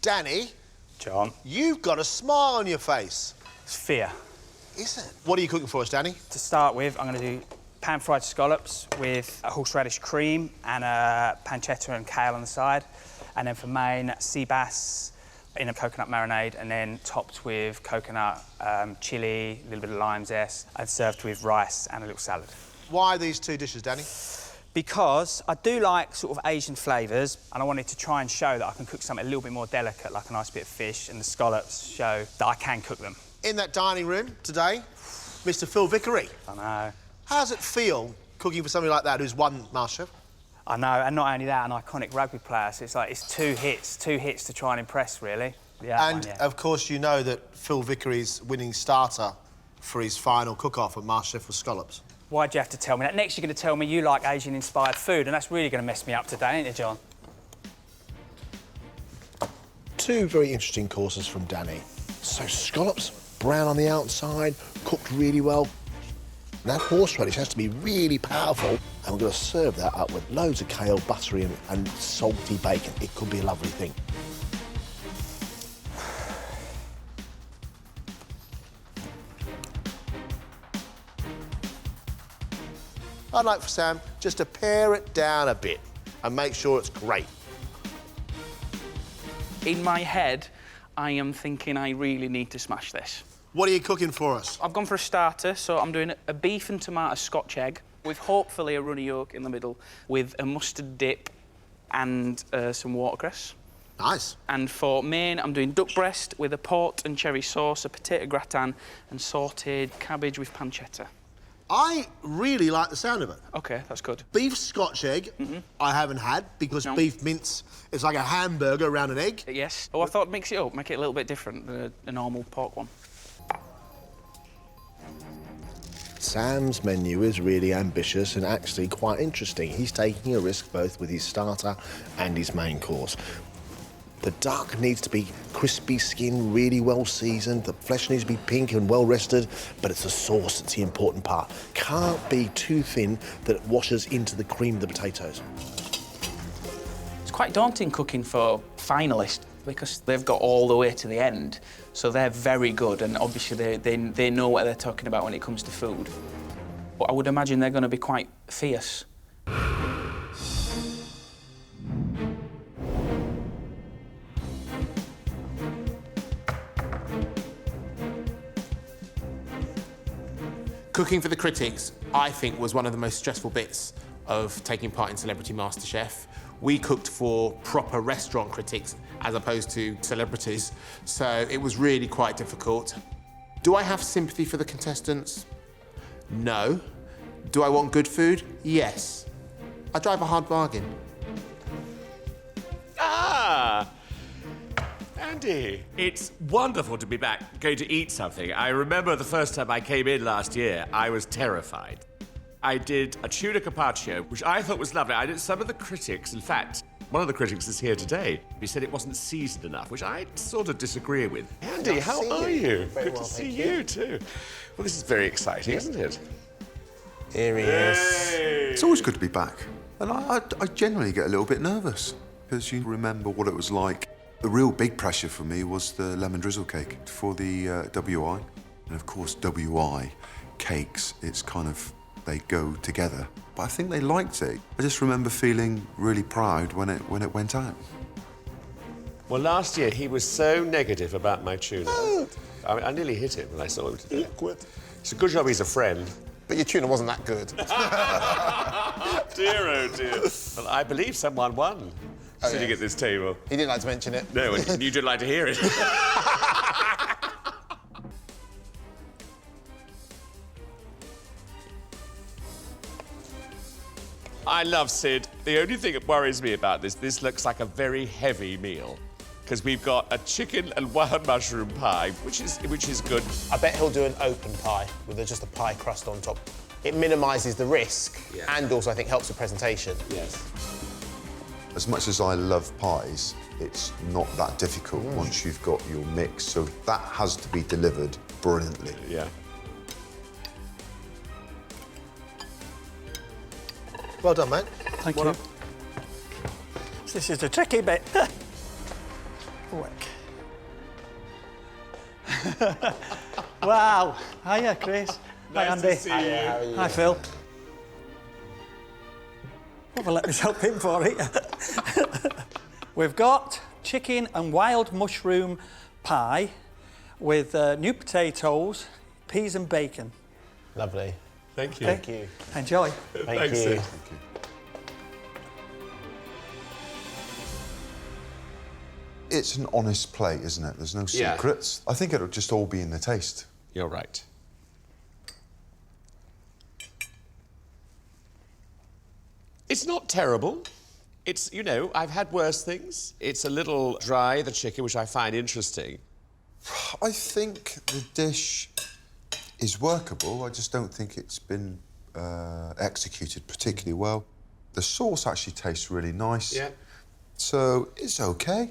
Danny. John. You've got a smile on your face. It's fear. Is it? What are you cooking for us, Danny? To start with, I'm going to do pan-fried scallops with a horseradish cream and a pancetta and kale on the side. And then for main, sea bass in a coconut marinade, and then topped with coconut, chilli, a little bit of lime zest, and served with rice and a little salad. Why these 2 dishes, Danny? Because I do like sort of Asian flavours, and I wanted to try and show that I can cook something a little bit more delicate, like a nice bit of fish, and the scallops show that I can cook them. In that dining room today, Mr. Phil Vickery. I know. How does it feel cooking for somebody like that who's won MasterChef? I know, and not only that, an iconic rugby player, so it's like, it's 2 hits to try and impress, really. Yeah, and, of course, you know that Phil Vickery's winning starter for his final cook-off at MasterChef was scallops. Why'd you have to tell me that? Next, you're going to tell me you like Asian-inspired food, and that's really going to mess me up today, ain't it, John? 2 very interesting courses from Danny. So scallops, brown on the outside, cooked really well. And that horseradish has to be really powerful. And we're going to serve that up with loads of kale, buttery and salty bacon. It could be a lovely thing. I'd like for Sam just to pare it down a bit and make sure it's great. In my head, I am thinking I really need to smash this. What are you cooking for us? I've gone for a starter, so I'm doing a beef and tomato Scotch egg with hopefully a runny yolk in the middle with a mustard dip and some watercress. Nice. And for main, I'm doing duck breast with a port and cherry sauce, a potato gratin and sautéed cabbage with pancetta. I really like the sound of it. OK, that's good. Beef Scotch egg, I haven't had, because beef mince is like a hamburger around an egg. Yes. Oh, I thought mix it up, make it a little bit different than a normal pork one. Sam's menu is really ambitious and actually quite interesting. He's taking a risk both with his starter and his main course. The duck needs to be crispy skin, really well seasoned. The flesh needs to be pink and well rested, but it's the sauce that's the important part. Can't be too thin that it washes into the cream of the potatoes. It's quite daunting cooking for finalists because they've got all the way to the end, so they're very good, and obviously they know what they're talking about when it comes to food. But I would imagine they're going to be quite fierce. Cooking for the critics, I think, was one of the most stressful bits of taking part in Celebrity MasterChef. We cooked for proper restaurant critics as opposed to celebrities, so it was really quite difficult. Do I have sympathy for the contestants? No. Do I want good food? Yes. I drive a hard bargain. Ah! Andy, it's wonderful to be back, going to eat something. I remember the first time I came in last year, I was terrified. I did a tuna carpaccio, which I thought was lovely. I did some of the critics, in fact, one of the critics is here today. He said it wasn't seasoned enough, which I sort of disagree with. Andy, how are you? Good to see you too. Well, this is very exciting, isn't it? Here he is. It's always good to be back. And I generally get a little bit nervous because you remember what it was like. The real big pressure for me was the lemon drizzle cake for the WI. And of course, WI cakes, it's kind of, they go together. But I think they liked it. I just remember feeling really proud when it went out. Well, last year he was so negative about my tuna. I mean, I nearly hit him when I saw him today. It's a good job he's a friend. But your tuna wasn't that good. Dear, oh dear. Well, I believe someone won sitting at this table. He didn't like to mention it. No, and you didn't like to hear it. I love Sid. The only thing that worries me about this looks like a very heavy meal. Because we've got a chicken and wild mushroom pie, which is good. I bet he'll do an open pie with just a pie crust on top. It minimises the risk and also, I think, helps the presentation. Yes. As much as I love pies, it's not that difficult once you've got your mix, so that has to be delivered brilliantly. Yeah. Well done, mate. Thank you. This is the tricky bit. Wow. Hiya, Chris. Hi, Andy. To see you. How are you? Hi, Phil. Well, let me help him for it. We've got chicken and wild mushroom pie with new potatoes, peas and bacon. Lovely. Thank you. Thank you. Enjoy. Thank you. It's an honest plate, isn't it? There's no secrets. I think it'll just all be in the taste. You're right. It's not terrible. It's, you know, I've had worse things. It's a little dry, the chicken, which I find interesting. I think the dish is workable. I just don't think it's been executed particularly well. The sauce actually tastes really nice. Yeah. So it's okay.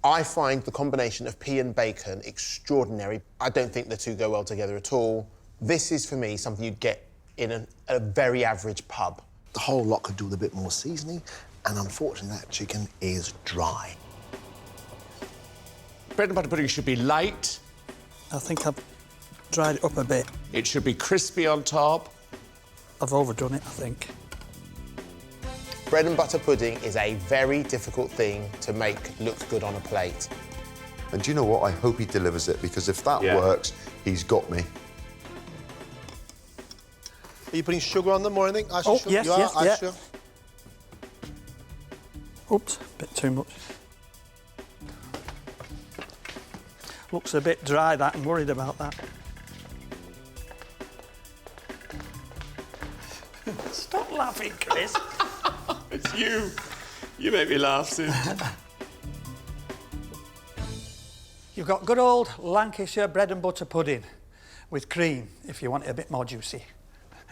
I find the combination of pea and bacon extraordinary. I don't think the two go well together at all. This is, for me, something you'd get in a very average pub. The whole lot could do with a bit more seasoning, and unfortunately that chicken is dry. Bread and butter pudding should be light. I think I've dried it up a bit. It should be crispy on top. I've overdone it, I think. Bread and butter pudding is a very difficult thing to make look good on a plate. And do you know what? I hope he delivers it, because if that works, he's got me. Are you putting sugar on them or anything? Oh, sugar? yes, you are? yes, Sugar? Oops, a bit too much. Looks a bit dry, that. I'm worried about that. Stop laughing, Chris. It's you. You make me laugh, Sid. You've got good old Lancashire bread and butter pudding with cream, if you want it a bit more juicy.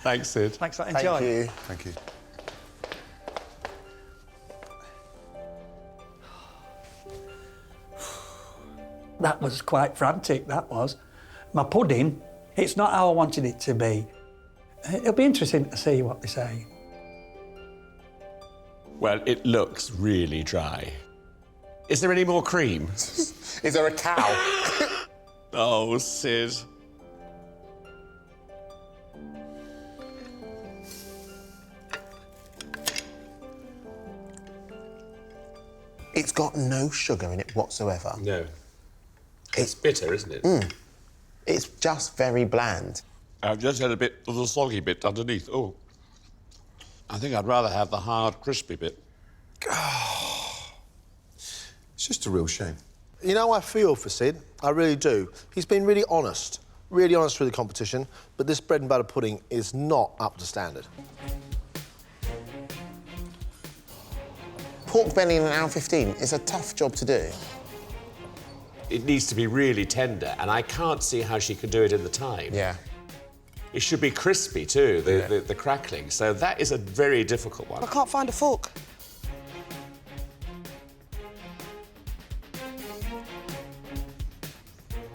Thanks, Sid. Thanks for that. Enjoy. Thank you. Thank you. That was quite frantic, that was. My pudding, it's not how I wanted it to be. It'll be interesting to see what they say. Well, it looks really dry. Is there any more cream? Is there a cow? Oh, Sid. It's got no sugar in it whatsoever. No. It's bitter, isn't it? It's just very bland. I've just had a bit of the soggy bit underneath. Oh. I think I'd rather have the hard, crispy bit. It's just a real shame. You know, I feel for Sid. I really do. He's been really honest through the competition, but this bread and butter pudding is not up to standard. Pork belly in an hour 15 is a tough job to do. It needs to be really tender, and I can't see how she can do it in the time. Yeah. It should be crispy too, the crackling. So that is a very difficult one. I can't find a fork.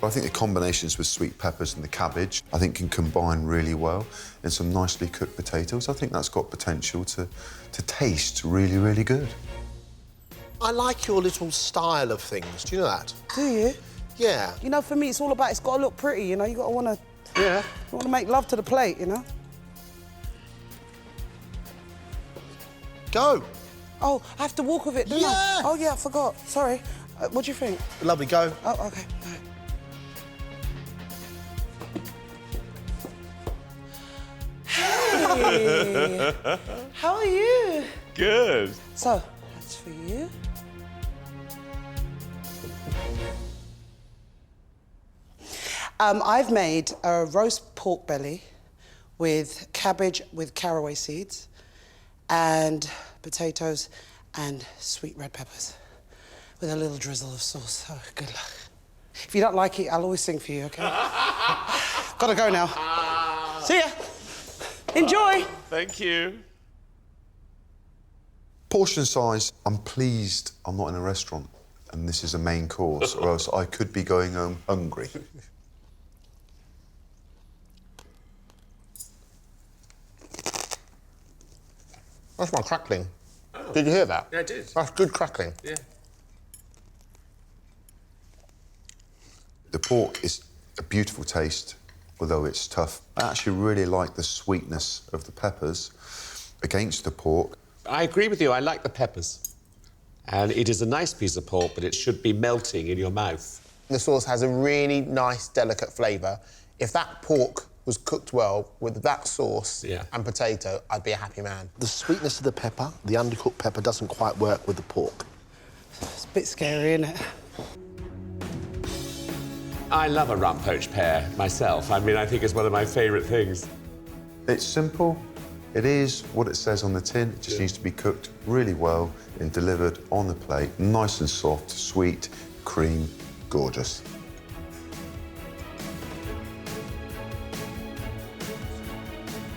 I think the combinations with sweet peppers and the cabbage, I think, can combine really well. And some nicely cooked potatoes, I think that's got potential to taste really, really good. I like your little style of things. Do you know that? Do you? Yeah. You know, for me, it's all about, it's got to look pretty, you know? You got to want to... Yeah. You want to make love to the plate, you know? Go. Oh, I have to walk with it, don't I? Oh, yeah, I forgot. Sorry. What do you think? Lovely, go. Oh, OK. All right. Hey! How are you? Good. So, that's for you. I've made a roast pork belly with cabbage with caraway seeds and potatoes and sweet red peppers with a little drizzle of sauce. Oh, good luck. If you don't like it, I'll always sing for you, OK? Gotta go now. See ya. Enjoy. Thank you. Portion size, I'm pleased I'm not in a restaurant and this is a main course, or else I could be going home hungry. That's my crackling. Oh. Did you hear that? Yeah, I did. That's good crackling. Yeah. The pork is a beautiful taste, although it's tough. I actually really like the sweetness of the peppers against the pork. I agree with you. I like the peppers. And it is a nice piece of pork, but it should be melting in your mouth. The sauce has a really nice, delicate flavour. If that pork was cooked well with that sauce and potato, I'd be a happy man. The sweetness of the pepper, the undercooked pepper, doesn't quite work with the pork. It's a bit scary, isn't it? I love a rump poached pear myself. I mean, I think it's one of my favourite things. It's simple. It is what it says on the tin. It just needs to be cooked really well and delivered on the plate. Nice and soft, sweet, cream, gorgeous.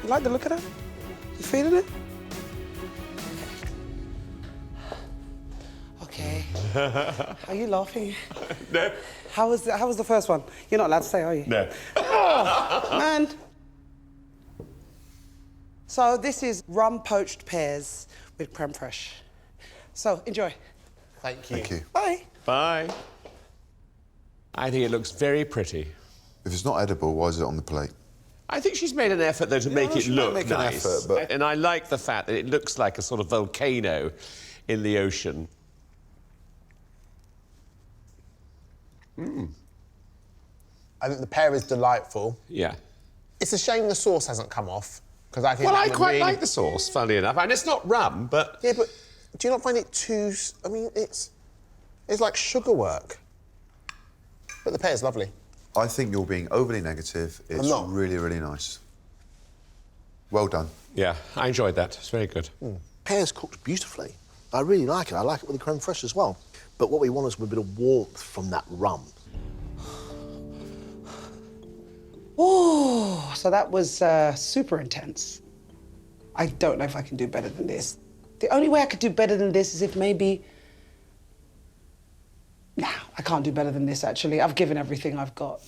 You like the look of that? You feeling it? Okay. Are you laughing? No. How was the first one? You're not allowed to say, are you? No. Oh, man. So this is rum poached pears with creme fraiche. So enjoy. Thank you. Thank you. Bye. Bye. I think it looks very pretty. If it's not edible, why is it on the plate? I think she's made an effort, though, to make it look make an nice. effort, but... And I like the fact that it looks like a sort of volcano in the ocean. I think the pear is delightful. Yeah. It's a shame the sauce hasn't come off, because I think Well, that I would quite really... like the sauce, funnily enough. And it's not rum, but... Yeah, but do you not find it too... I mean, it's like sugar work. But the pear's lovely. I think you're being overly negative. It's not. really, really nice. Well done. Yeah, I enjoyed that. It's very good. Pear's cooked beautifully. I really like it. I like it with the creme fraiche as well. But what we want is a bit of warmth from that rum. Oh, so that was super intense. I don't know if I can do better than this. The only way I could do better than this is if maybe... Nah, I can't do better than this, actually. I've given everything I've got.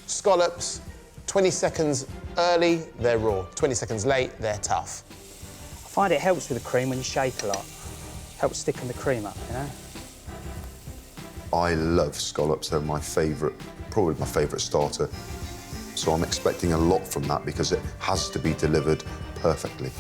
Scallops, 20 seconds early, they're raw. 20 seconds late, they're tough. I find it helps with the cream when you shake a lot. Helps thicken the cream up, you know? I love scallops. They're my favourite, probably my favourite starter. So I'm expecting a lot from that because it has to be delivered perfectly.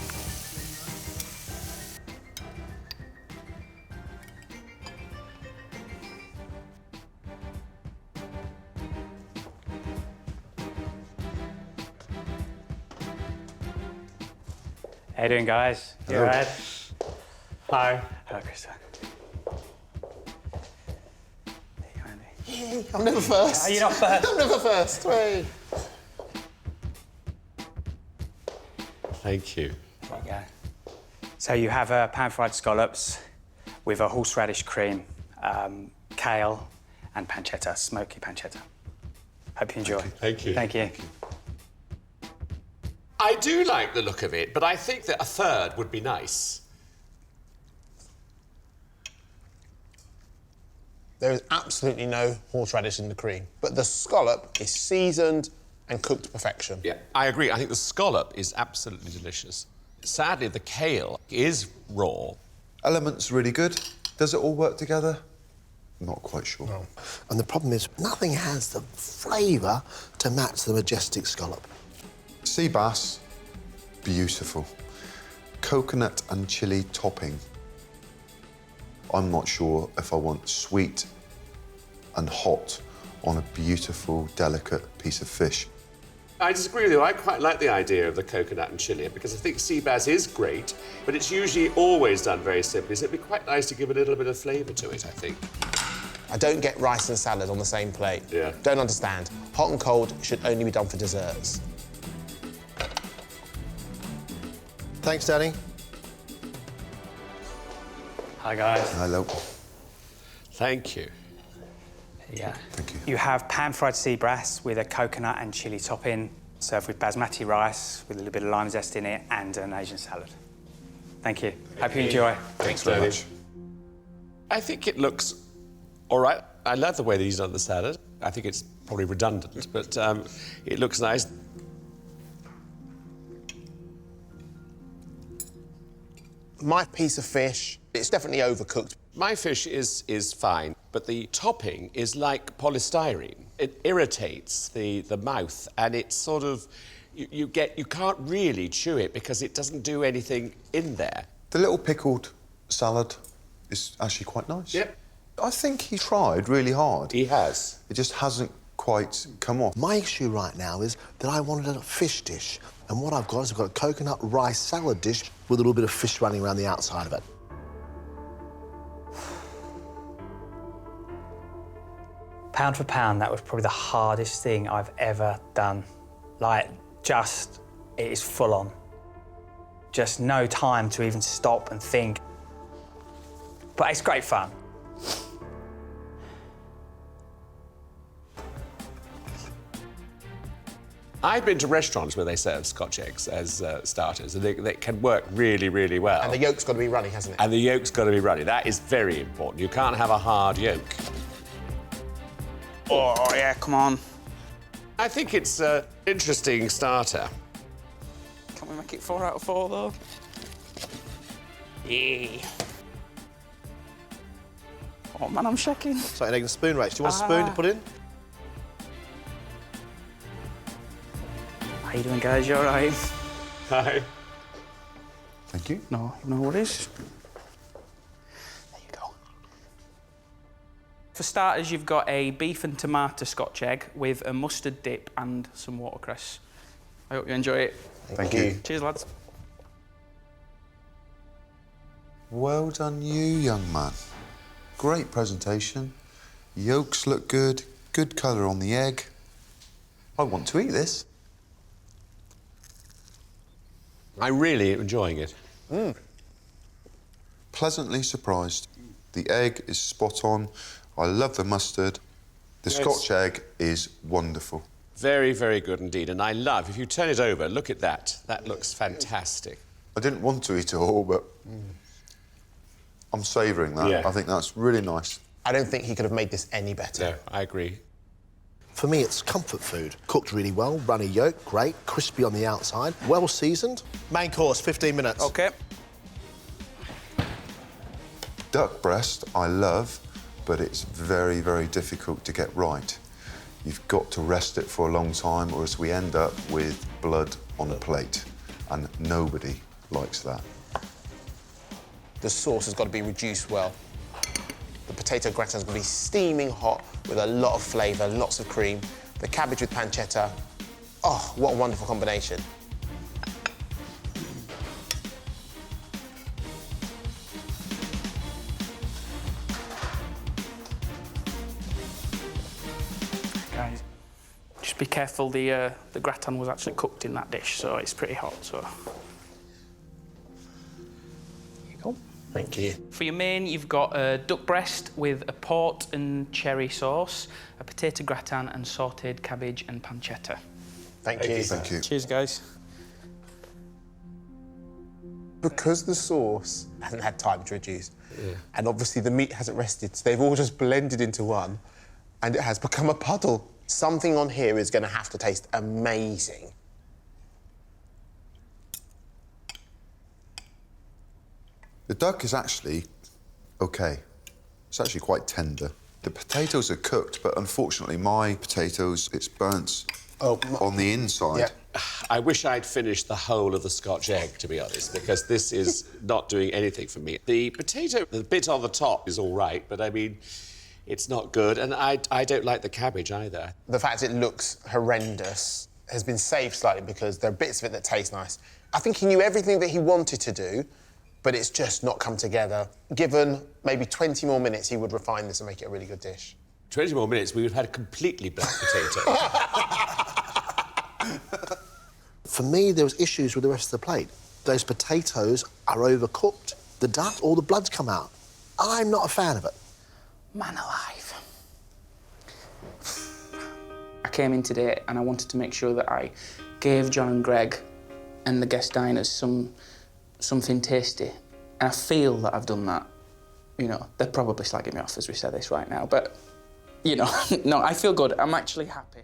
How you doing, guys? You Hello. all right? Hi. Hello, Krista. Yay, I'm never first. Oh, you're not first? I'm never first. Hey. Thank you. There you go. So you have pan-fried scallops with a horseradish cream, kale, and pancetta, smoky pancetta. Hope you enjoy. Thank you. Thank you. I do like the look of it, but I think that a third would be nice. There is absolutely no horseradish in the cream, but the scallop is seasoned and cooked to perfection. Yeah, I agree. I think the scallop is absolutely delicious. Sadly, the kale is raw. Element's really good. Does it all work together? Not quite sure. No. And the problem is, nothing has the flavour to match the majestic scallop. Sea bass, beautiful. Coconut and chilli topping. I'm not sure if I want sweet and hot on a beautiful, delicate piece of fish. I disagree with you. I quite like the idea of the coconut and chilli because I think sea bass is great, but it's usually always done very simply, so it'd be quite nice to give a little bit of flavour to it, I think. I don't get rice and salad on the same plate. Yeah. Don't understand. Hot and cold should only be done for desserts. Thanks, Danny. Hi, guys. Hello. Thank you. Yeah. Thank you. You have pan-fried sea bass with a coconut and chilli topping, served with basmati rice with a little bit of lime zest in it and an Asian salad. Thank you. Hope you enjoy. Thanks very much. I think it looks all right. I love the way that he's done the salad. I think it's probably redundant, but it looks nice. My piece of fish, it's definitely overcooked. My fish is fine, but the topping is like polystyrene. It irritates the mouth, and it's sort of you can't really chew it because it doesn't do anything in there. The little pickled salad is actually quite nice. Yep. I think he tried really hard. He has. It just hasn't quite come off. My issue right now is that I wanted a fish dish, and what I've got is I've got a coconut rice salad dish with a little bit of fish running around the outside of it. Pound for pound, that was probably the hardest thing I've ever done. Like, just, it is full on. Just no time to even stop and think. But it's great fun. I've been to restaurants where they serve Scotch eggs as starters, and they can work really, really well. And the yolk's got to be runny, hasn't it? And the yolk's got to be runny. That is very important. You can't have a hard yolk. Oh, yeah, come on. I think it's an interesting starter. Can we make it 4 out of 4, though? Yeah. Oh, man, I'm shaking. It's like an egg and spoon race. Do you want a spoon to put in? How you doing, guys? You all right? Hi. Thank you. No worries. There you go. For starters, you've got a beef and tomato Scotch egg with a mustard dip and some watercress. I hope you enjoy it. Thank you. Cheers, lads. Well done you, young man. Great presentation. Yolks look good. Good colour on the egg. I want to eat this. I'm really enjoying it. Pleasantly surprised. The egg is spot on. I love the mustard. The Yes. Scotch egg is wonderful. Very, very good indeed. And I love, if you turn it over, look at that. That looks fantastic. I didn't want to eat it all, but I'm savouring that. Yeah. I think that's really nice. I don't think he could have made this any better. No, I agree. For me, it's comfort food. Cooked really well, runny yolk, great, crispy on the outside, well seasoned. Main course, 15 minutes. OK. Duck breast, I love, but it's very, very difficult to get right. You've got to rest it for a long time, or else we end up with blood on a plate, and nobody likes that. The sauce has got to be reduced well. The potato gratin's got to be steaming hot with a lot of flavour, lots of cream. The cabbage with pancetta. Oh, what a wonderful combination. Just be careful, the gratin was actually cooked in that dish, so it's pretty hot, so... There you go. Thank you. For your main, you've got a duck breast with a port and cherry sauce, a potato gratin and sautéed cabbage and pancetta. Thank you. Thank you. Cheers, guys. Because the sauce hasn't had time to reduce, and obviously the meat hasn't rested, so they've all just blended into one, and it has become a puddle. Something on here is going to have to taste amazing. The duck is actually okay. It's actually quite tender. The potatoes are cooked, but unfortunately my potatoes, it's burnt on the inside. Yeah. I wish I'd finished the whole of the Scotch egg, to be honest, because this is not doing anything for me. The potato, the bit on the top is all right, but I mean, it's not good, and I don't like the cabbage either. The fact it looks horrendous has been saved slightly because there are bits of it that taste nice. I think he knew everything that he wanted to do, but it's just not come together. Given maybe 20 more minutes, he would refine this and make it a really good dish. 20 more minutes, we would have had a completely black potato. For me, there was issues with the rest of the plate. Those potatoes are overcooked. The duck, all the blood's come out. I'm not a fan of it. Man alive. I came in today and I wanted to make sure that I gave John and Greg and the guest diners something tasty. And I feel that I've done that. You know, they're probably slagging me off as we say this right now, but, you know, no, I feel good. I'm actually happy.